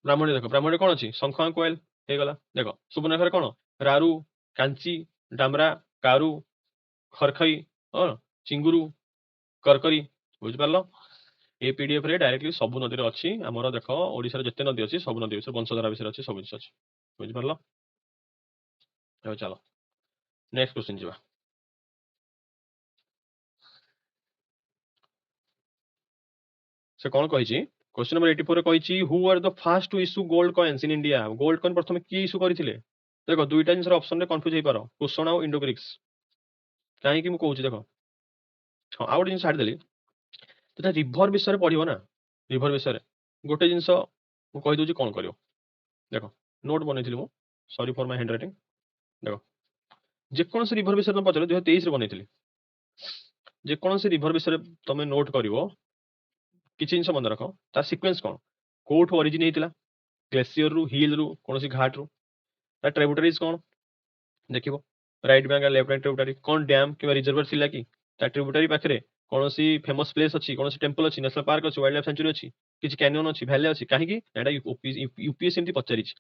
ब्राह्मणी देखो ब्राह्मणी कोन अछि शंख और कोयल हे गला देखो सुबर्णरेखा कोन रारू कांची डामरा कारू खरखई और चिंगुरू करकरी बुझि पारलो ए पीडीएफ रे डायरेक्टली सब नदी रे अछि हमरो देखो ओडिसा रे जते नदी अछि सब नदी विषय वंशधारा विषय अछि सब विषय अछि बुझि पारलो अब चलो नेक्स्ट क्वेश्चन जिबा से कोन कहिछि क्वेश्चन नंबर 84 रे कहिछि who are the first to issue gold coins in India gold coin प्रथम की इश्यू करिथिले ଦେଖ ଦୁଇଟା ଜିନିଷର ଅପସନରେ କନଫ୍ୟୁଜ ହେଇପାର, କୁଷଣ ଆଉ ଇଣ୍ଡୋ ଗ୍ରୀକ୍ସ। କାହିଁକି ମୁଁ କହୁଛି ଦେଖ, ହଁ ଆଉ ଗୋଟେ ଜିନିଷ ଛାଡ଼ିଦେଲି, ସେଟା ରିଭର ବିଷୟରେ ପଢିବ ନା, ରିଭର ବିଷୟରେ ଗୋଟେ ଜିନିଷ ମୁଁ କହିଦଉଛି କଣ କରିବ। ଦେଖ ନୋଟ ବନେଇଥିଲି ମୁଁ, ସରି ଫର ମାଇ ହ୍ୟାଣ୍ଡ ରାଇଟିଂ। ଦେଖ ଯେକୌଣସି ରିଭର ବିଷୟରେ ତମେ ପଚାର, 2023 ରେ ବନେଇଥିଲି, ଯେକୌଣସି ରିଭର ବିଷୟରେ ତମେ ନୋଟ କରିବ, କିଛି ଜିନିଷ ମନେ ରଖ, ତାର ସିକ୍ୱେନ୍ସ କଣ, କୋଉଠୁ ଅରିଜିନ ହେଇଥିଲା, ଗ୍ଲେସିୟର ରୁ, ହିଲ ରୁ, କୌଣସି ଘାଟ ରୁ, ତା ଟ୍ରିବ୍ୟୁଟାରିଜ କଣ ଦେଖିବ, ରାଇଟ ବ୍ୟାଙ୍କ ଆଉ ଲେଫ୍ଟ ବ୍ୟାଙ୍କ ଟ୍ରିବ୍ୟୁଟାରି, କଣ ଡ୍ୟାମ କିମ୍ବା ରିଜର୍ଭର ଥିଲା କି, ତା ଟ୍ରିବ୍ୟୁଟାରି ପାଖରେ କୌଣସି ଫେମସ ପ୍ଲେସ ଅଛି, କୌଣସି ଟେମ୍ପଲ ଅଛି, ନ୍ୟାସନାଲ ପାର୍କ ଅଛି, ୱାଇଲ୍ଡ ଲାଇଫ ସେଞ୍ଚୁରୀ ଅଛି, କିଛି କ୍ୟାନିୟନ ଅଛି, ଭ୍ୟାଲି ଅଛି, କାହିଁକି ଏଟା ୟୁପିଏସସି ଏମିତି ପଚାରିଛି,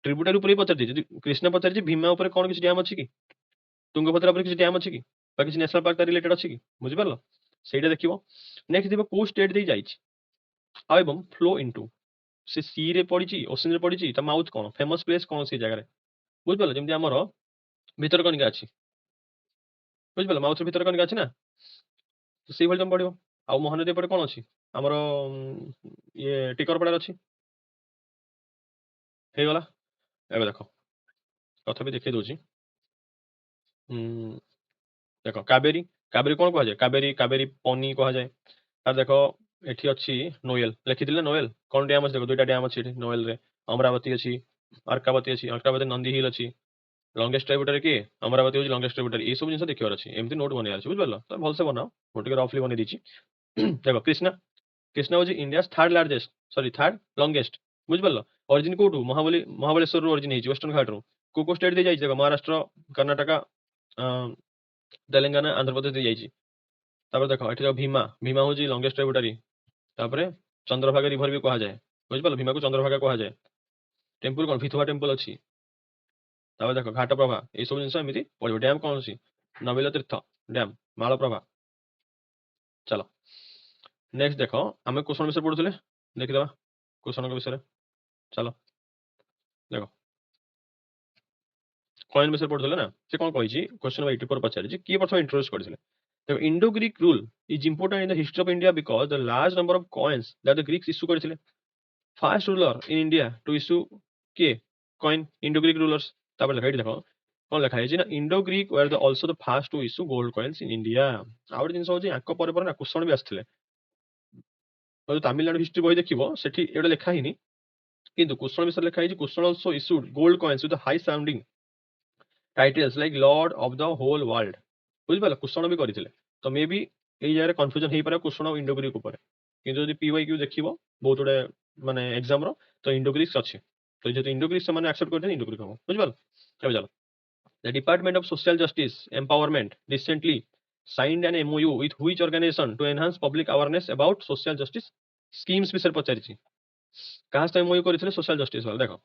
ଟ୍ରିବ୍ୟୁଟାରି ଉପରେ ପଚାରିଛି। ଯଦି କୃଷ୍ଣ ପଚାରିଛି ଭୀମା ଉପରେ କଣ କିଛି ଡ୍ୟାମ ଅଛି କି, ତୁଙ୍ଗଭଦ୍ରା ଉପରେ କିଛି ଡ୍ୟାମ ଅଛି କି, ବା କିଛି ନ୍ୟାସନାଲ ପାର୍କ ରିଲେଟେଡ ଅଛି କି, ବୁଝିପାରିଲ, ସେଇଟା ଦେଖିବ। ନେକ୍ସଟ ଦେଖିବ କୋଉ ଷ୍ଟେଟ ଦେଇ ଯାଇଛି, ଆଉ ଏବଂ ଫ୍ଲୋ ଇନଟୁ, ସେ ସି ରେ ପଡିଛି, ଓସେନ ରେ ପଡିଛି, ତା ମାଉଥ କଣ, ଫେମସ ପ୍ଲେସ କଣ ସେ ଜାଗାରେ, ବୁଝିପାରିଲ, ଯେମିତି ଆମର ଭିତରକନିକା ଅଛି, ବୁଝିପାରିଲ, ମାଉଥର ଭିତରକନିକା ଅଛି ନା, ତ ସେଇଭଳି ତମେ ପଢିବ। ଆଉ ମହାନଦୀ ଏପଟେ କଣ ଅଛି ଆମର, ଇଏ ଟିକରପଡାରେ ଅଛି, ହେଇଗଲା। ଏବେ ଦେଖ ତଥାପି ଦେଖେଇ ଦଉଛି, ଦେଖ କାବେରୀ, କାବେରୀ କଣ କୁହାଯାଏ, କାବେରୀ, କାବେରୀ ପନି କୁହାଯାଏ। ତାର ଦେଖ ଏଠି ଅଛି ନୋଏଲ, ଲେଖିଥିଲେ ନୋଏଲ, କଣ ଡ୍ୟାମ ଅଛି, ଦେଖ ଦୁଇଟା ଡ୍ୟାମ ଅଛି ଏଠି ନୋଏଲ ରେ, ଅମରାବତୀ ଅଛି, ଅର୍କାବତୀ ଅଛି, ଅର୍କାବତୀ ନନ୍ଦୀ ହିଲ୍ ଅଛି, ଲଙ୍ଗେଷ୍ଟ ଟ୍ରିବ୍ୟୁଟାରି କିଏ, ଅମରାବତୀ ହଉଛି ଲଙ୍ଗେଷ୍ଟ ଟ୍ରିବ୍ୟୁଟାରି, ଏଇ ସବୁ ଜିନିଷ ଦେଖିବାର ଅଛି, ଏମିତି ନୋଟ ବନେଇବାର ଅଛି, ବୁଝିପାରିଲ, ତ ଭଲସେ ବନାଅ, ମୁଁ ଟିକେ ରଫଲି ବନେଇ ଦେଇଛି। ଦେଖ କୃଷ୍ଣା, କୃଷ୍ଣା ହଉଛି ଇଣ୍ଡିଆ ଥାର୍ଡ ଲାର୍ଜେଷ୍ଟ, ସରି ଥାର୍ଡ ଲଙ୍ଗେଷ୍ଟ, ବୁଝିପାରିଲ, ଅରିଜିନ କୋଉଠୁ, ମହାବଳେଶ୍ୱରରୁ ଅରିଜିନ ହେଇଛି, ୱେଷ୍ଟର୍ଣ୍ଣ ଘାଟରୁ, କୋଉ କୋଉ ଷ୍ଟେଟ ଦେଇ ଯାଇଛି ଦେଖ, ମହାରାଷ୍ଟ୍ର, କର୍ଣ୍ଣାଟକା, ତେଲେଙ୍ଗାନା, ଆନ୍ଧ୍ରପ୍ରଦେଶ ଦେଇ ଯାଇଛି। ତାପରେ ଦେଖ ଏଠି ଦେଖ ଭୀମା, ଭୀମା ହଉଛି ଲଙ୍ଗେଷ୍ଟ ଟ୍ରିବ୍ୟୁଟାରି, ତାପରେ ଚନ୍ଦ୍ରଭାଗା ରିଭର ବି କୁହାଯାଏ, ବୁଝିପାରିଲ, ଭୀମାକୁ ଚନ୍ଦ୍ରଭାଗା କୁହାଯାଏ। ଟେମ୍ପୁଲ କଣ, ଭିଥୁଆ ଟେମ୍ପଲ ଅଛି। ତାପରେ ଦେଖ ଘାଟ ପ୍ରଭା, ଏଇସବୁ ଜିନିଷ ଏମିତି ପଢିବ। ଡ୍ୟାମ କଣ ଅଛି, ନବିଲ ତୀର୍ଥ ଡ୍ୟାମ, ମାଳପ୍ରଭା। ଚାଲ ନେକ୍ସଟ ଦେଖ, ଆମେ କୁଷଣ ବିଷୟରେ ପଢୁଥିଲେ, ଦେଖିଦବା କୁଷଣଙ୍କ ବିଷୟରେ। ଚାଲ ଦେଖ କଏନ ବିଷୟରେ ପଢୁଥିଲେ ନା, ସେ କଣ କହିଛି, କ୍ୱେଶ୍ଚନ 84 ପଚାରିଛି, କିଏ ପ୍ରଥମେ ଇଣ୍ଟ୍ରୋଡ୍ୟୁସ କରିଥିଲେ। ଦେଖ Indo Greek rule is important in the history of India because the large number of coins that the Greeks issue କରିଥିଲେ। First ruler in India to issue किए कॉइन, इंडो ग्रीक रूलर्स। तापर देखा एठी देखो कौन लिखा है ना, Indo Greek were the also the first to issue gold coins in India. आ गोटे जिनिस होची आंको परे परे ना कुषण भी आस्थिले, तो तमिलनाडु हिस्ट्री बही देखिबो सेठी एटा लिखा हिनी, किंतु कुषण विषय लिखा है, Kushan also issued gold coins with high sounding titles like lord of the whole world, बुझिपाल कुषण भी करथिले। तो मे बी एई जारे कन्फ्यूजन हेई पारे कुषण और इंडो ग्रीक ऊपर, किंतु जदि पीवाईक्यू देखिबो बहुत गुडे माने एग्जाम रो, तो इंडो ग्रीक अछि, तो जेतु इंडो ग्रीक से माने एक्सेप्ट करथि इंडो ग्रीक हो, बुझिपाल। अब चलो, the department of social justice empowerment recently signed an MOU with which organisation to enhance public awareness about social justice schemes विषय पचारिछि। कहा सहित एमओयू करथिले, सोशल जस्टिस वाला। देखो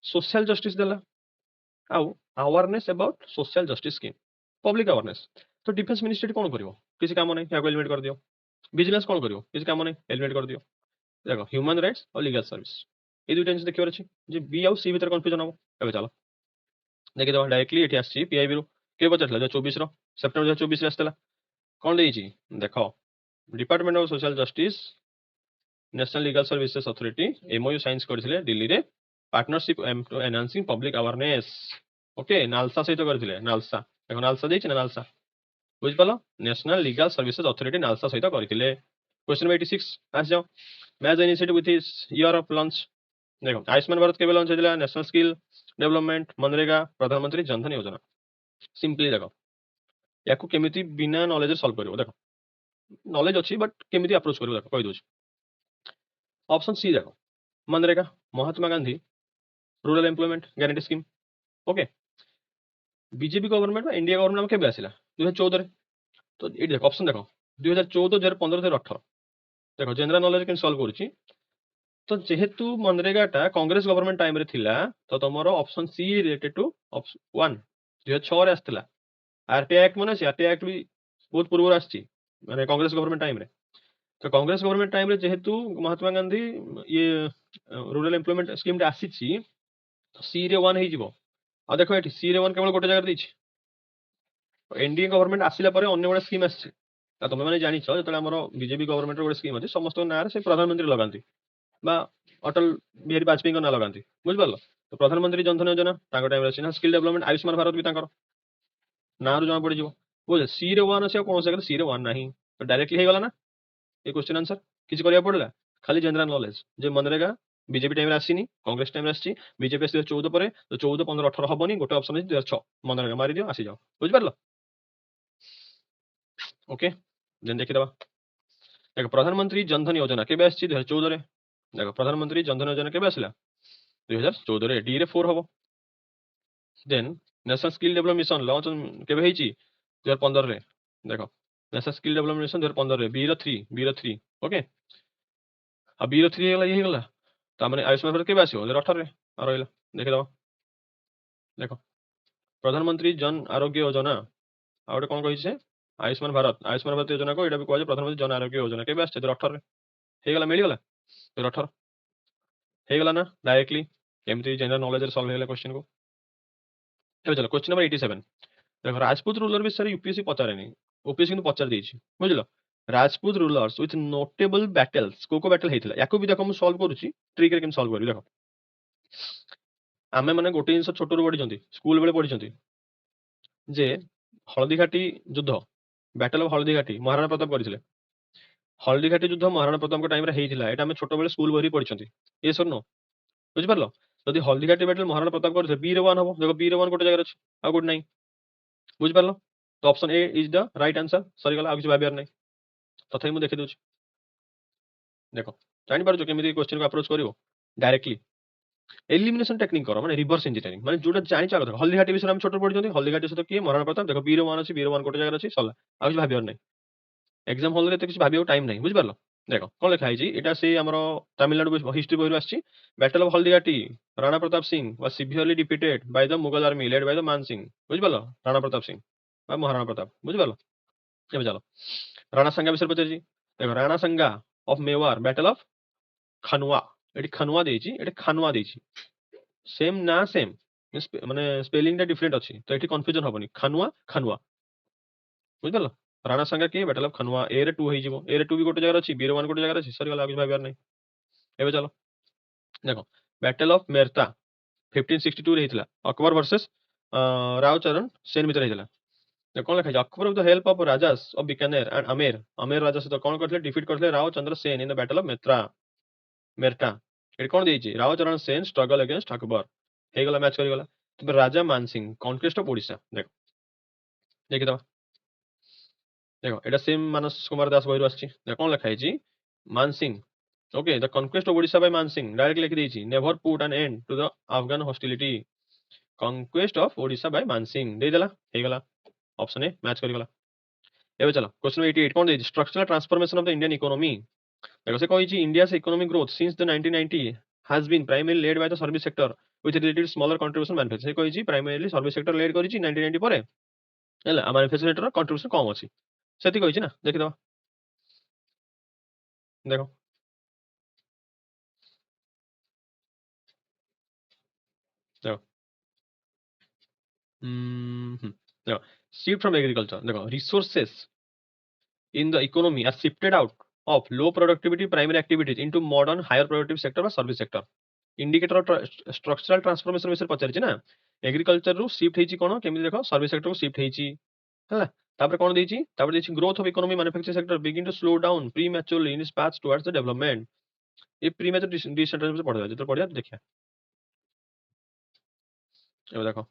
सोशल जस्टिस देला, आउ awareness about social justice scheme, public awareness. तो डिफेंस मिनिस्ट्री कौन करिवो, किसी काम नहीं, याको एलिमिनेट कर दियो। बिजनेस कौन करिवो, किसी काम नहीं, एलिमिनेट कर दियो। देखो ह्यूमन राइट्स और लीगल सर्विस, ये दुइटा जिनिस देखिबार अछि, जे बी आउ सी भीतर कन्फ्यूजन हबो। एबे चलो देखि दवा डायरेक्टली एठी आछि पीआईबी रो, के पचारला 24 रो, सेप्टेम्बर 2024 रे आस्तला, कौन देइछि देखो, department of social justice national legal services authority MOU signs करथिले दिल्ली रे, partnership to enhancing public awareness. Okay, NALSA सहित करथिले, नालसा देखो नालसा देइछि ना, नालसा बुझिपालो, national legal services authority NALSA सहित करथिले। क्वेश्चन 86 आस जाओ, match initiative with his year of launch. देखो आयुष्मान भारत केबे लॉन्च होइला, नेशनल स्किल डेवलपमेंट, मनरेगा, प्रधानमंत्री जनधन योजना। सिंपली देखो याकू केमिति बिना नॉलेज सॉल्व करिवो, देखो नॉलेज अछि बट केमिति अप्रोच करिवो, देखो कहि दोछ। ऑप्शन सी देखो, MNREGA, Mahatma Gandhi rural employment guarantee scheme. Okay, BJP government में इंडिया गवर्नमेंट केबे आसिला 2014 रे, तो ये देखो ऑप्शन देखो 2014, 2015, 2018। देखो जनरल नॉलेज के सॉल्व करूची, तो जेहेतु मनरेगाटा कांग्रेस गवर्नमेंट टाइम रे थिला, तो तुमरो option C related to option 1 2006 रे आस्थिला। आरटीआई एक्ट माने आरटीआई एक्ट भी बहुत पूर्व आछि, माने कांग्रेस गवर्नमेंट टाइम रे। तो कांग्रेस गवर्नमेंट टाइम रे जेहेतु महात्मा गांधी ये रूरल एम्प्लॉयमेंट स्कीम टा आसीची, तो सी रे 1 हे जिवो। आ देखो एठी सी रे 1 केवल गोटे जगह देछि, एनडीए गवर्नमेंट आसिला परे अन्य गोटे स्कीम आछि। तो तुम मैंने जानिछ जेतले हमरो बीजेपी गवर्नमेंट रो गोटे स्कीम अछि, समस्त नारे से प्रधानमंत्री लगांती बा अटल बिहारी वाजपेयी को ना लगांती, बुझ पारलो। तो प्रधानमंत्री जनधन योजना तांको टाइम अछि ना स्किल डेवलपमेंट आयुष्मान भारत भी तांकर ना रु जमा पड़ी जिवो बुझे सी रे 1 अछि कोन से सी रे 1 नाही तो डायरेक्टली हे गला ना ये क्वेश्चन आंसर किछ करिया पड़ला खाली जनरल नॉलेज जे मनरेगा बीजेपी टाइम रे आसीनी कांग्रेस टाइम रे आसी बीजेपी आसी 14 परे तो 14 15 18 हबनी गोटे ऑप्शन अछि 2006 मनरेगा मारि दियो आसी जाओ बुझ पारलो ओके देन देखि दबा देखो प्रधानमंत्री जनधन योजना केबे आसी 2014 रे देखो प्रधानमंत्री जनधन योजना केबे आसिला 2014 रे डी रे 4 हबो then national skill development mission launch केबे हेची 2015 रे देखो नेशनल स्किल डेवलपमेंट मिशन 2015 रे बी रे 3 ओके अब बी रे 3 हेला ये हेला तामने आयुष्मान भारत केबे आसीओ 2018 रे आ रहिला देखि दबा देखो प्रधानमंत्री जन आरोग्य योजना आ गोटे कोन कहि से आयुष्मान भारत योजना को एटा भी कहै प्रधानमंत्री जन आरोग्य योजना केबे आसी 2018 रे हे गला मिली गला 2018 हे गला ना डायरेक्टली एमती जनरल नॉलेज रे सॉल्व हेला क्वेश्चन को ଏବେ चलो क्वेश्चन नंबर 87 देखो राजपूत रूलर विषय यूपीएससी पचारेनी ओपीएससी किंतु पचार देछि बुझलो Rajput rulers with notable battles को बैटल हेतिला याको भी देखो मु सॉल्व करूची ट्रिक रे केम सॉल्व करी देखो आमे माने गोटे जिंस छोटो रू पढिचंती स्कूल बेले पढिचंती जे हळदीघाटी युद्ध बैटल ऑफ हळदीघाटी महाराणा प्रताप करथिले हळदीघाटी युद्ध महाराणा प्रताप टाइम रे हेतिला एटा आमे छोटो बेले स्कूल बही पढिचंती ये सर नो बुझि पारलो जदि हल्दीघाटी बैटल महाराणा प्रताप करथिले बी रे 1 हबो देखो बी रे 1 गोटे जगह अछि आ गुड नाही बुझि पारलो तो option A is the right answer सरी गला आ किछ भाबियार नाही तथापि मु देखि दउछि देखो जानि पारछो केमिति क्वेश्चन को अप्रोच करिवो डायरेक्टली एलिमिनेशन टेक्निक करो माने रिवर्स इंजीनियरिंग माने जोटा जानि चालो देखो हल्दीघाटी विषय हम छोटो पढिचंती हल्दीघाटी से तो किए महाराणा प्रताप देखो बी रे 1 अछि बी रे 1 गोटे जगह अछि सला आ किछ भाबियार नाही एग्जाम हॉल रे तो किछ भाबियो टाइम नाही बुझि पारलो देखो कोन लिखा है एटा से हमरो तमिलनाडु हिस्ट्री बही आछि battle of Haldighati Rana Pratap Singh was severely defeated by the Mughal army led by the मान सिंह बुझ पारलो राणा प्रताप सिंह बा महाराणा प्रताप बुझ पारलो एबे चलो राणा संगा विषय पचारछि देखो Rana Sanga of Mewar battle of Khanwa एटी खनवा देछि एटी खानवा देछि सेम ना सेम माने स्पेलिंग टा डिफरेंट अछि तो एटी कंफ्यूजन हबनी खानवा खानवा बुझ पारलो राणा संगा के बैटल ऑफ खनवा ए रे 2 होई जिवो ए रे 2 भी गोटे जगह अछि बी रे 1 गोटे जगह अछि सरी गला आगे भाबियार नाही एबे चलो देखो बैटल ऑफ मेरता 1562 रे हितला अकबर वर्सेस रावचरण सेन भितर हितला देखो कोन लिखा है Akbar with the help of rajas of Bikaner and Amer Amer राजा से कोन करथले डिफीट करथले Raochandra Sen in the battle of मेत्रा मेरटा एटी कोन देछि रावचरण सेन स्ट्रगल अगेंस्ट अकबर हे गला मैच करी गला तो राजा मानसिंह कॉन्क्वेस्ट ऑफ ओडिशा देखो देखि दबा देखो एटा सेम मानस कुमार दास बहिरो आछि देखो कोन लिखा है Mansingh okay the conquest of Odisha by Mansingh direct लिखि देछि never put an end to the Afghan hostility conquest of Odisha by Mansingh दे देला हे गला ऑप्शन ए मैच करी गला एबे चलो क्वेश्चन 88 कोन देछि structural transformation of the Indian economy देखो से कहि इंडिया से economic growth since the 1990 has been primarily led by the service sector with related smaller contribution manufacturing से कहि primarily service sector led करिछि 1990 परे हैला manufacturing sector contribution कम अछि सेति कहि ना देखि दबा देखो देखो देखो shift from agriculture देखो resources in the economy are shifted out of low productivity primary activities into modern higher productive sector or service sector indicator structural transformation विषय पचारिछि ना एग्रीकल्चर रु शिफ्ट हेछि कोन केमि देखो सर्विस सेक्टर को शिफ्ट हेछि हला तापर कोन देछि तापर देछि growth of economy manufacturing sector begin to slow down prematurely in its path towards the development ये प्रीमैच्योर डिसेंट्रलाइजेशन पढ़ा जाय तो पढ़िया देखिया ए देखो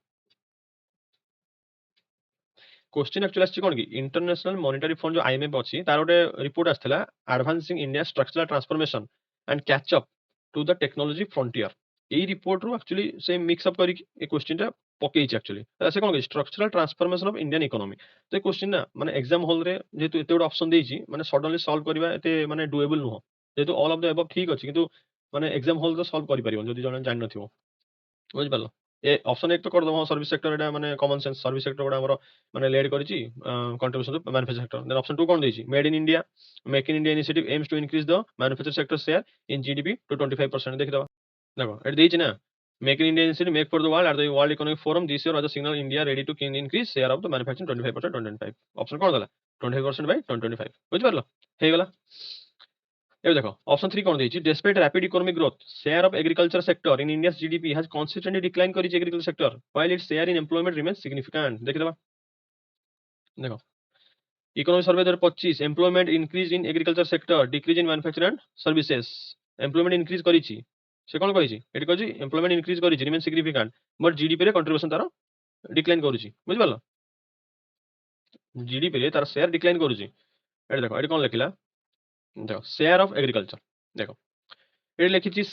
क्वेश्चन एक्चुअली आछि कोन कि इंटरनेशनल मॉनेटरी फंड जो आईएमएफ अछि तार गोटे रिपोर्ट आछला advancing India structural transformation and catch up to the technology frontier एई रिपोर्ट रु एक्चुअली से मिक्स अप करी ए क्वेश्चन टा पकेइछ एक्चुअली से कोन कि structural transformation of Indian economy तो क्वेश्चन ना माने एग्जाम हॉल रे जेतु एते गोटे ऑप्शन देछि माने सडनली सॉल्व करबा एते माने डुएबल नुह जेतु ऑल ऑफ द अबव ठीक अछि किंतु माने एग्जाम हॉल तो सॉल्व करि परिबन जदि जने जानि नथिबो बुझि पारलो ए ऑप्शन एक तो कर दो सर्विस सेक्टर एटा माने कॉमन सेंस सर्विस सेक्टर गोटा हमर माने लेड करिछि contribution to manufacturing sector then option 2 कोन देछि made in India make in India initiative aims to increase the manufacturing sector share in GDP to 25% देखि दबा देखो एट देछि ना make in India initiative make for the world at the world economic forum this year was the signal India ready to increase share of the manufacturing 25% 25 option कोन दला 25% bye 2025 बुझि पारलो हे गला ଏବେ ଦେଖ ଅପସନ 3 କଣ ଦେଇଛି, despite rapid economic growth share of agriculture sector in India's GDP has consistently declined କରିଛି agriculture sector while its share in employment remains significant। ଦେଖିଦେବା ଦେଖ economic survey 2025 employment increase in agriculture sector decrease in manufacture and services employment increase करिछि से कोन कहिछि एटी कहिछि employment increase करिछि रिमेन सिग्निफिकेंट बट जीडीपी रे कंट्रीब्यूशन तार डिक्लाइन करूछि बुझि पारलो जीडीपी रे तार शेयर डिक्लाइन करूछि एटी देखो एटी कोन लिखिला देखो शेयर ऑफ एग्रीकल्चर देखो एटी लिखिछि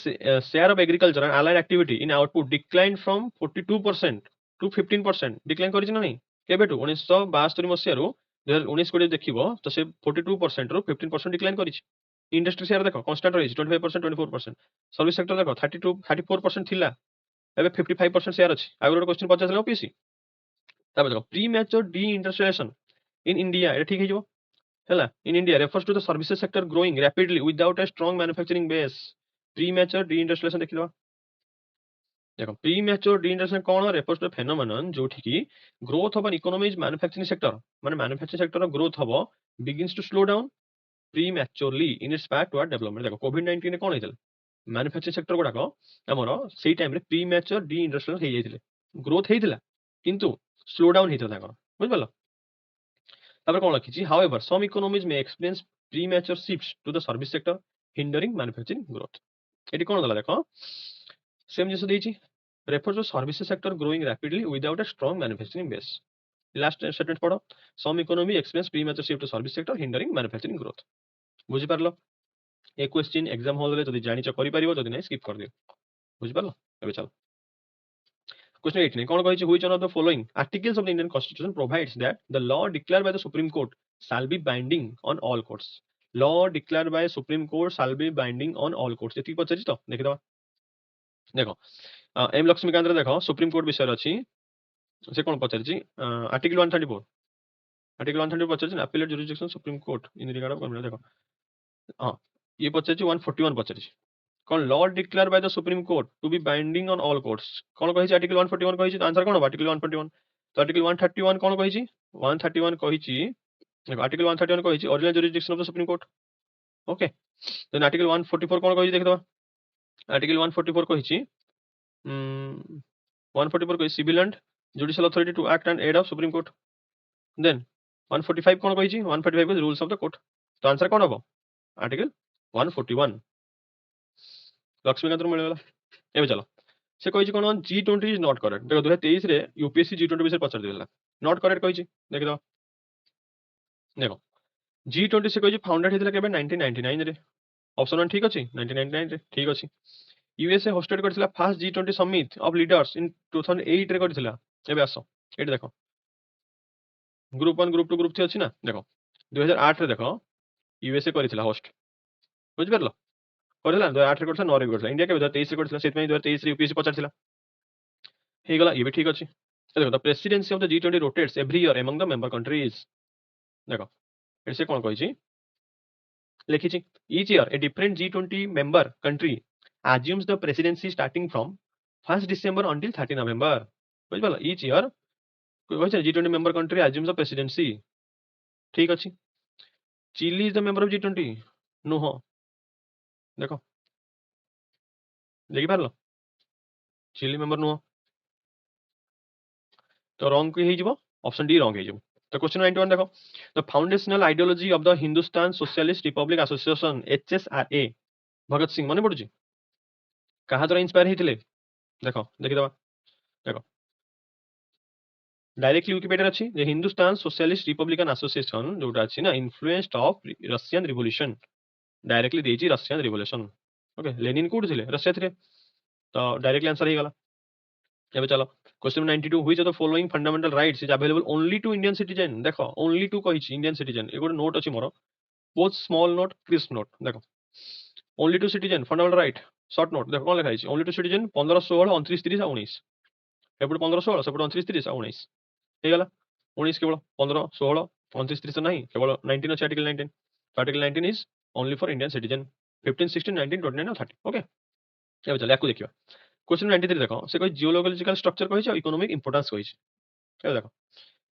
share of agriculture and allied activity in output decline from 42% to 15% decline करिछि ना नहीं केबेटू 1972 मसिया रु 2019 को देखिबो तो से 42% रु 15% डिक्लाइन करिछि इंडस्ट्री शेयर देखो कांस्टेंट रहिछि 25% 24% सर्विस सेक्टर देखो 32 34% थिला एबे 55% शेयर अछि आगु क्वेश्चन पचासला ओपीसी ताबे देखो premature deindustrialization in India ए ठीक हेजो हला in India refers to the services sector growing rapidly without a strong manufacturing base premature deindustrialization देखिलो देखो प्री मैच्योर डी इंडस्ट्रियलाइजेशन कोन रेफर्स टू फेनोमेनन जोठी की growth of an economy is manufacturing sector माने manufacturing sector growth हबो begins to slow down prematurely in its path toward development देखो कोविड-19 रे कोन हेतल मैन्युफैक्चरिंग सेक्टर गुडाक हमर सेही टाइम रे प्रीमैच्योर डी इंडस्ट्रियल हे जाइतिले ग्रोथ हेतिला किंतु स्लो डाउन हेतिला ताकर बुझ पालो तापर कोन लिखिछि however some economies may experience premature shifts to the service sector hindering manufacturing growth एटी कोन दला देखो सेम जिंस देछि refer to services sector growing rapidly without a strong manufacturing base last statement पढ़ो some economy experience premature shift to service sector hindering manufacturing growth बुझि पारलो ए question exam hall रे जदि जानिच करि परिबो जदि नै स्किप कर दियो बुझि पारलो एबे चल क्वेश्चन 8 ने कोन कहिछि which one of the following articles of the Indian constitution provides that the law declared by the supreme court shall be binding on all courts law declared by supreme court shall be binding on all courts एति पछछि तो देखि दबा देखो M Laxmikant रे देखो supreme court विषय अछि से कोन पछछि आर्टिकल 134 आर्टिकल 134 पछछि appellate jurisdiction supreme court in regard of देखो हां ये पछछि 141 पछछि कौन law declare by the supreme court to be binding on all courts कौन कहिछि आर्टिकल 141 कहिछि तो आंसर कोन हो आर्टिकल 141 तो आर्टिकल 131 कौन कहिछि 131 कहिछि देखो आर्टिकल 131 कहिछि original jurisdiction of the supreme court okay then article 144 कौन कहिछि देखदो आर्टिकल 144 कहिछि 144 कहिछि civil and judicial authority to act and aid of supreme court then 145 कौन कहिछि 145 कहिछि रूल्स ऑफ द कोर्ट तो आंसर कौन हो आर्टिकल 141 लक्ष्मीकांत मिलगला एबे चलो से कहिछि कोन G20 इज नॉट करेक्ट देखो 2023 रे यूपीएससी G20 विषय पचार दिला नॉट करेक्ट कहिछि देख दो देखो G20 से कहिछि फाउंडेड हेतिला केबे 1999 रे ऑप्शन 1 ठीक अछि 1999 रे ठीक अछि यूएसए होस्टेड करथिला first G20 summit of leaders in 2008 रे करथिला एबे आसो एटी देखो ग्रुप 1 ग्रुप 2 ग्रुप 3 अछि ना देखो 2008 रे देखो यूएसए करथिला होस्ट बुझि परलो करथिला 2008 रे करथिला 9 रे करथिला इंडिया के 2023 रे करथिला सेतमै 2023 रे यूपीएससी पचारथिला हे गला ये भी ठीक अछि देखो the presidency of the G20 rotates every year among the member countries देखो एसे कोन कहिछि लिखिछि each year a different G20 member country assumes the presidency starting from 1st December until 30 November बुझ पालो ईच ईयर कहिछि G20 member country assumes the presidency ठीक अछि Chile is the member of G20 no हो देखो देखि पारलो Chile member no तो रॉन्ग की हेजिबो ऑप्शन डी रॉन्ग हेजिबो तो क्वेश्चन 91 देखो the foundational ideology of the Hindustan socialist republic association HSRA Bhagat Singh मने पडुची कहा द्वारा इंस्पायर हेतिले देखो देखि दबा देखो डायरेक्टली विकिपीडिया रे अछि जे हिंदुस्तान सोशलिस्ट रिपब्लिकन एसोसिएशन जोटा अछि ना influenced of Russian revolution directly देछि रशियन रिवोल्यूशन ओके लेनिन कोड थिले रशिया थिले तो डायरेक्टली आंसर हे गला एबे चलो question 92 which of the following fundamental rights is available only to Indian citizen देखो ओनली टू कहिछि इंडियन सिटीजन ए गोटे नोट अछि मोर बोथ स्मॉल नोट क्रिस्प नोट देखो only to citizen fundamental right short note देखो कोन लिखा अछि ओनली टू सिटीजन 15 16 29 30 और 19 एपटे 15 16 सेपटे 29 30 और 19 हे गला 19 केवल 15 16 29 30 नहीं केवल 19 अछि article 19 article 19 is only for Indian citizen 15 16 19 29 और 30 ओके एबे चल याकू देखिबा क्वेश्चन 93 देखो से कोइ जियोलॉजिकल स्ट्रक्चर कहिछ इकोनॉमिक इंपोर्टेंस कहिछ एबे देखो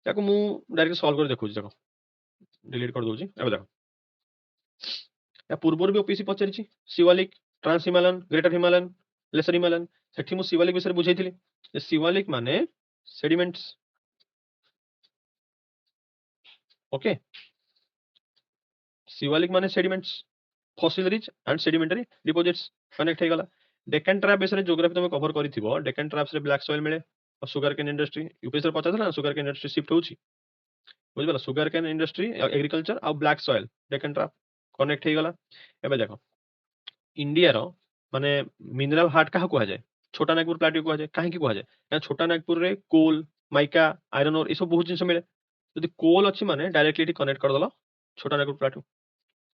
याकू मु डायरेक्ट सॉल्व कर देखु देखो डिलीट कर दोछि एबे देखो या पूर्व भी ओपीसी पचारि Shivalik trans Himalayan greater Himalayan lesser Himalayan सेठी मु शिवालिक विषय बुझेइथिली शिवालिक माने सेडिमेंट्स ओके शिवालिक माने sediments fossil rich and sedimentary deposits connect हे गला डेक्कन ट्रैप विषय ज्योग्राफी तुम कवर करिथिबो डेक्कन ट्रैप्स रे ब्लैक सॉइल मिले और सुगर केन इंडस्ट्री यूपीएससी पचारला सुगर केन इंडस्ट्री शिफ्ट होची बुझिबला सुगर केन इंडस्ट्री एग्रीकल्चर और black soil Deccan trap connect हे गला एबे देखो इंडिया रो माने मिनरल हार्ट कहा कुआ जाए छोटा नागपुर प्लाटू कुआ जाए काहे की कुआ जाए ना छोटा नागपुर रे कोल माइका आयरन ओर इसो बहुत जिंस मिले यदि कोल अछि माने डायरेक्टली इटी कनेक्ट कर दलो छोटा नागपुर प्लाटू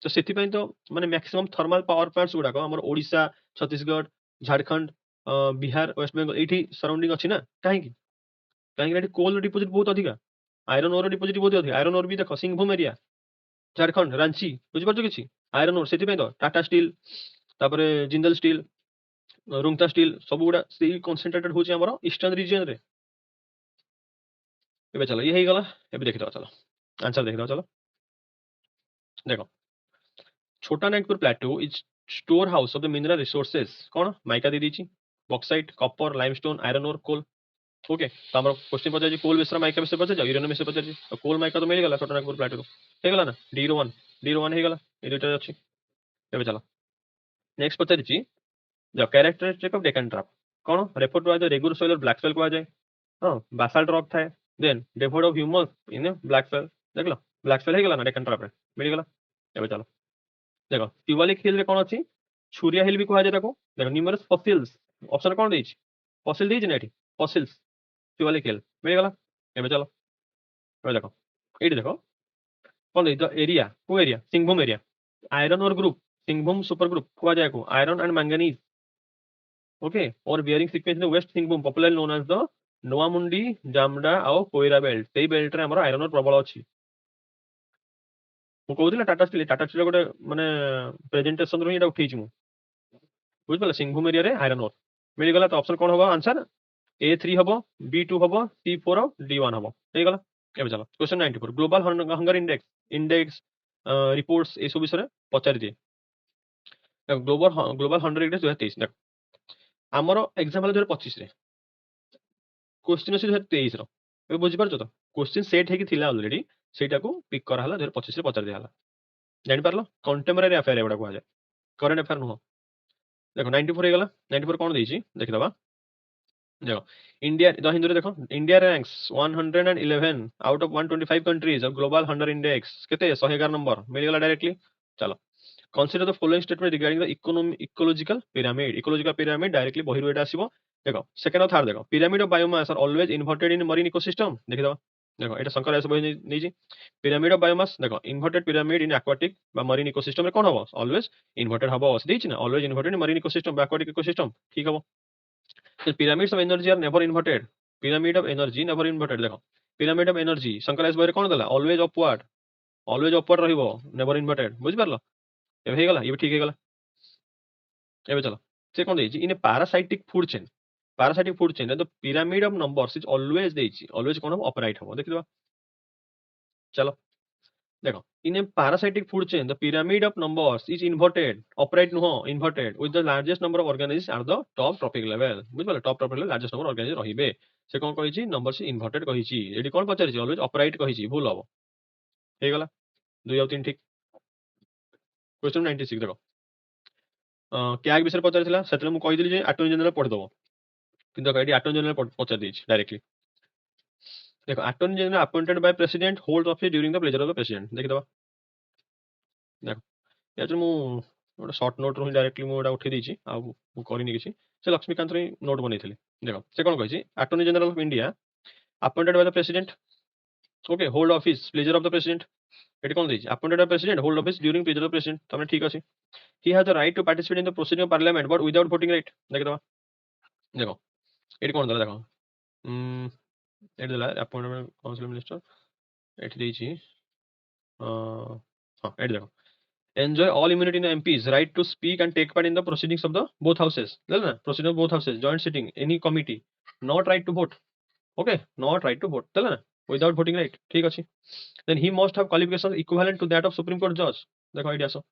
तो ସେଥିପାଇଁ ତ ମାନେ ମ୍ୟାକ୍ସିମମ୍ ଥର୍ମାଲ ପାୱାର ପ୍ଲାଣ୍ଟସ୍ ଗୁଡାକ ଆମର ଓଡିଶା ଛତିଶଗଡ଼ ଝାଡଖଣ୍ଡ ବିହାର ୱେଷ୍ଟ ବେଙ୍ଗଲ ଏଇଠି ସରାଉଣ୍ଡିଂ ଅଛି ନା କାହିଁକି କାହିଁକି ଏଠି କୋଲ ଡିପୋଜିଟ୍ ବହୁତ ଅଧିକା ଆଇରନ୍ ଓର ଡିପୋଜିଟ୍ ବହୁତ ଅଧିକା ଆଇରନ୍ ଓର ବି ଦେଖ ସିଂଭୂମ ଏରିଆ ଝାଡଖଣ୍ଡ ରାଞ୍ଚି ବୁଝିପାରୁଛ କିଛି ଆଇରନ୍ ଓର ସେଥିପାଇଁ ତ ଟାଟା ଷ୍ଟିଲ୍ ତାପରେ ଜିନ୍ଦଲ ଷ୍ଟିଲ୍ रुंगटा स्टील सब गुड़ा से कनसेंट्रेटेड होची हमर ईस्टर्न रीजन रे एबे चलो ये हे गला एबे देखि दो चलो आंसर देखि दो चलो देखो Chota Nagpur plateau is storehouse of the mineral resources कौन माइका दे दीची bauxite copper limestone iron ore coal okay तो हमर क्वेश्चन पचा जी कोल विषय माइका विषय पचा यूरेनियम विषय पचा जी तो कोल माइका तो मिल गला छोटा नागपुर प्लेटू हे गला ना डी रो 1 हे गला ए दुटा अछि एबे चलो नेक्स्ट पचा जी the characteristic of Deccan trap कौन refer to as the regur soil और ब्लैक सॉइल को जाए हां बासाल्ट रॉक थाए then devoid of humus in black soil देख लो ब्लैक सॉइल हे गला ना डेक्कन ट्रैप रे मिल गला एबे चलो देखो शिवालिक हिल रे कौन अछि छुरिया हिल भी कहा जाय ताको देखो न्यूमरस फॉसिल्स ऑप्शन कौन देछि फॉसिल देछि ना एठी फॉसिल्स शिवालिक हिल मिल गला एबे चलो एबे देखो एठी देखो कौन दे द एरिया को area Singhbhum area iron ore group Singhbhum supergroup कहा जाय को iron and manganese okay ore bearing sequence in west Singhbhum popular known as the Noamundi Jamda और कोइरा बेल्ट सेही बेल्ट रे हमर आयरन और प्रबल अछि ମୁଁ କହୁଥିଲି ଟାଟା ଷ୍ଟିଲ ଗୋଟେ ମାନେ ପ୍ରେଜେଣ୍ଟେସନ ରୁ ହିଁ ଏଟା ଉଠେଇଛି ମୁଁ ବୁଝିପାରିଲ ସିଂଭୂମ ଏରିଆରେ ଆଇରନ୍ ଓର୍ ମିଳିଗଲା ତ ଅପସନ କଣ ହବ ଆନ୍ସର A3 ହବ B2 ହବ C4 D1 ହବ ହେଇଗଲା ଏବେ ଚାଲ କ୍वेଶ୍ଚନ 94 ଗ୍ଲୋବାଲ ହଙ୍ଗର ଇଣ୍ଡେକ୍ସ ରିପୋର୍ଟସ ଏସବୁ ବିଷୟରେ ପଚାରି ଦିଏ ଗ୍ଲୋବାଲ ହଙ୍ଗର ଇଣ୍ଡେକ୍ସ 2023 ଦେଖ ଆମର ଏକ୍ସାମ ହେଲା 2025 ରେ क्वेश्चन ଅଛି 2023 ର ଏବେ ବୁଝିପାରୁଛ ତ क्वेश्चन ସେଟ୍ ହେଇକି ଥିଲା ଅଲରେଡି ସେଇଟାକୁ ପିକ୍ କରାହେଲା 2025 ରେ ପଚାରି ଦିଆହେଲା ଜାଣିପାରିଲ କଣ୍ଟେମ୍ପରାରୀ ଆଫେୟାର ଏଗୁଡା କୁହାଯାଏ କରେଣ୍ଟ ଆଫେୟାର ନୁହଁ देखो 94 ହେଇଗଲା 94 କଣ ଦେଇଛି ଦେଖିଦବା देखो इंडिया द हिंदू रे देखो India ranks 111 out of 125 countries of global hunger index केते 111 नंबर मिल गला डायरेक्टली चलो consider the following statement regarding the ecological pyramid directly बहिर एटा आसीबो देखो सेकंड और थर्ड देखो pyramid of biomass are always inverted in marine ecosystem देखि दो देखो एटा शंकर आस बहि नै जी पिरामिड ऑफ बायोमास देखो इन्वर्टेड पिरामिड इन एक्वाटिक बा मरीन इकोसिस्टम रे कोन हबो ऑलवेज इन्वर्टेड हबो देछि ना always inverted in marine ecosystem बा एक्वाटिक इकोसिस्टम ठीक हबो The pyramids of energy are never inverted. Pyramid of energy never inverted देखो pyramid of energy Shankar S बहिरे कोन देला ऑलवेज अपवर्ड रहिबो नेवर इन्वर्टेड बुझि पारलो एबे हे गला ये ठीक हे गला एबे चलो से कोन देछि in parasitic food chain the pyramid of numbers is always देछि ऑलवेज कोन अपराइट हबो देखि दबा चलो देखो इन ए parasitic food chain the pyramid of numbers is inverted upright नुह inverted with the largest number of organisms at the top trophic level बुझिपारल top trophic level largest number of organisms रहिबे से कोन कहिछि numbers inverted कहिछि एडी कोन पचारिछि always upright कहिछि भूल हबो हे गला 2 और 3 ठीक question 96 देखो क्या विषय पचारिथिला सेतले मु कहि दिली जे अटॉर्नी जनरल पढि दबो किंतु एडी अटॉर्नी जनरल पचारि दिछि डायरेक्टली देखो attorney general appointed by president hold office during the pleasure of the president देखि दबा देखो या मु गोटे सर्ट नोट रू डायरेक्टली मुझे उठे देछि आ मु करिनि किछि से लक्ष्मीकांत रे नोट बनैथिले देखो से कोन कहिछि attorney general of India appointed by the president okay hold office pleasure of the president एटी कोन देछि appointed by president hold office during pleasure of president तमने ठीक अछि he has the right to participate in the proceeding of parliament but without voting right देख दबा देखो एटी कोन दला देखो एटी दला अपॉइंटमेंट काउंसिल मिनिस्टर एटी देछि हां एटी देखो enjoy all immunity in MPs right to speak and take part in the proceedings of the both houses ना proceeding of both houses joint sitting any committee not right to vote okay not right to vote ना without voting right ठीक अछि then he must have qualifications equivalent to that of supreme court judge देखो idea so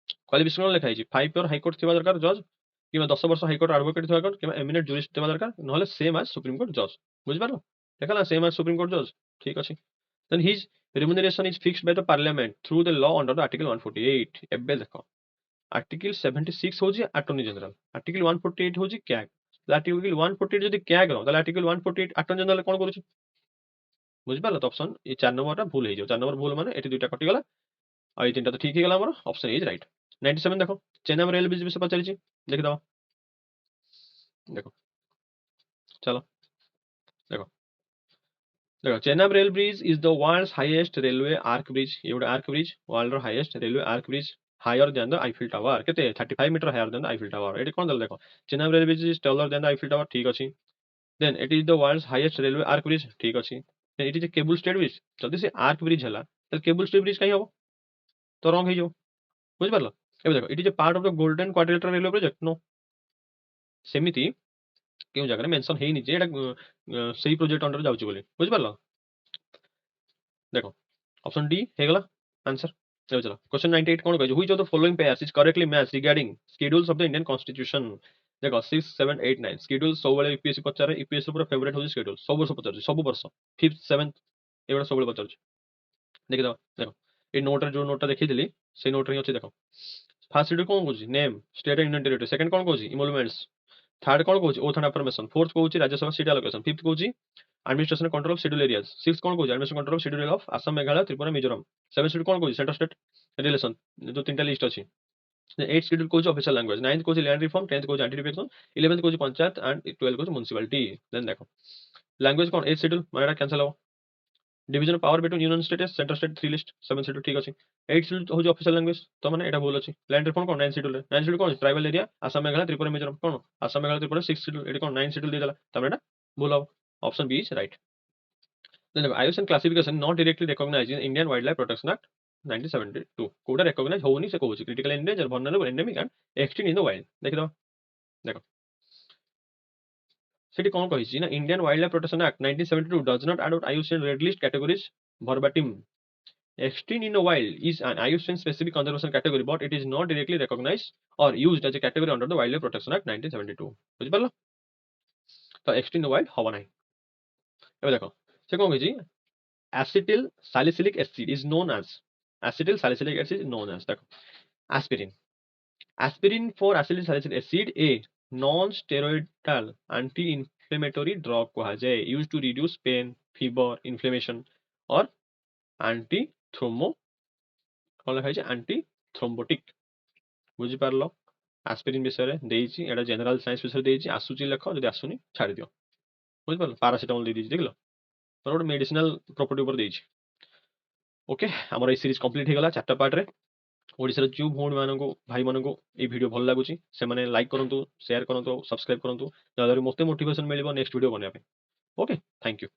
qualification कौन लिखा है 5 year high court थिबा दरकार जज कि 10 वर्ष हाईकोर्ट एडवोकेट थिबा दरकार कि एमिनेंट जुरिस्ट थिबा दरकार नहले सेम एज सुप्रीम कोर्ट जज बुझि पारलो देखला सेम एज सुप्रीम कोर्ट जज ठीक अछि then his remuneration is fixed by the parliament through the law under the article 148 एबे देखो आर्टिकल 76 होजी अटॉर्नी जनरल आर्टिकल 148 होजी क्याग आर्टिकल 148 जदी क्याग रो ताले आर्टिकल 148 अटॉर्नी जनरल कोन करूची बुझि पारलो तो ऑप्शन ये 4 नंबर रा भूल हे जो 4 नंबर भूल माने एटी दुइटा कटि गला आ ये तीनटा तो ठीक हे गला हमर ऑप्शन इज राइट 97 देखो चेन्नई रेल ब्रिज विषय पचारिची देख दवा देखो चलो देखो देखो Chennai rail bridge is the world's highest railway arch bridge ये गोटे आर्क ब्रिज वर्ल्ड रो highest railway arch bridge higher than the Eiffel tower केते 35 metre higher than the Eiffel tower एटी कोन दल देखो Chennai rail bridge is taller than the Eiffel tower ठीक अछि then it is the world's highest railway arch bridge ठीक अछि then it is a cable stayed bridge जदी से आर्क ब्रिज हला त केबल स्टेड ब्रिज काई हबो तो रंग हे जो बुझ पारलो एबे देखो it is a part of the golden quadrilateral railway project नो सेमिति केउ जगह मेंशन हेनी जे एटा सही प्रोजेक्ट अंडर जाउची बोली बुझ पारलो देखो ऑप्शन डी हे गला आंसर चलो चलो क्वेश्चन 98 कौन कहे which of the following pairs is correctly match regarding schedules of the Indian constitution देखो 6 7 8 9 शेड्यूल सब बेले यूपीएससी पचारे यूपीएससी पूरा फेवरेट हो शेड्यूल सब वर्ष पचार सब वर्ष 5th 7th एगुडा सब बेले पचार देखि दो देखो ए नोट रे जो नोट देखि देली से नोट रे अछि देखो फर्स्ट शेड्यूल कौन कहूची name state and union territory second कौन कहूची इमोलुमेंट्स थर्ड कौन कहूची ओथ एंड अफर्मेशन फोर्थ कहूची राज्यसभा सीट एलोकेशन फिफ्थ कहूची administration control of schedule areas six कौन कहूची administration control of schedule area of Assam Meghalaya Tripura Mizoram seven schedule कौन कहूची सेंटर स्टेट रिलेशन जो तीनटा लिस्ट अछि एट शेड्यूल कहूची ऑफिशियल लैंग्वेज नाइन्थ कहूची लैंड रिफॉर्म टेंथ कहूची anti defection 11th कहूची panchayat and 12 कहूची municipality then देखो लैंग्वेज कौन एट शेड्यूल मानेटा कैंसिल हो division of power between union state centre state three list seven schedule ठीक अछि eight schedule होची official language तो माने एटा भूल अछि लैंड रिफॉर्म कौन नाइन शेड्यूल नाइन शेड्यूल कौन ट्राइबल एरिया असम मेघालय त्रिपुरा मिजोरम कौन असम मेघालय त्रिपुरा सिक्स शेड्यूल एटा कौन नाइन शेड्यूल दे देला तब एटा भूल हो option B is right then IUCN classification not directly recognized in Indian Wildlife Protection Act 1972 कोटा recognize होनी से कहूची critical endangered vulnerable endemic and extinct in the wild देखि दो देखो सेठी कोन कहिछि ना Indian wild life protection act 1972 does not adopt IUCN red list categories verbatim extinct in the wild is an IUCN specific conservation category but it is not directly recognized or used as a category under the Wildlife Protection Act 1972 बुझि पारलो तो extinct in the wild हवा नाही एबे देखो से कोन कहिछि acetyl salicylic acid is known as acetyl salicylic acid is known as देखो aspirin aspirin for acetyl salicylic acid a non steroidal anti inflammatory drug कहा जाए used to reduce pain fever inflammation और anti thrombo कौन लिखा है anti thrombotic बुझि पारलो aspirin विषय देइछि एटा general science विषय देइछि आसुची लेखो जदि आसुनी छाडी दियो बुझि पारलो पैरासिटामोल दे दिछि देखलो तो गोटे मेडिसिनल प्रॉपर्टी ऊपर देइछि ओके हमर ए सीरीज कंप्लीट हे गला चारटा पार्ट रे ओडिसा जो भौणी मानक भाई मानक ये वीडियो भल लगुच से लाइक करूँ शेयर करूँ सब्सक्राइब करूँ जहाँद्वारा मत मोटिवेशन मिले नेक्स्ट वीडियो बनवाई ओके थैंक यू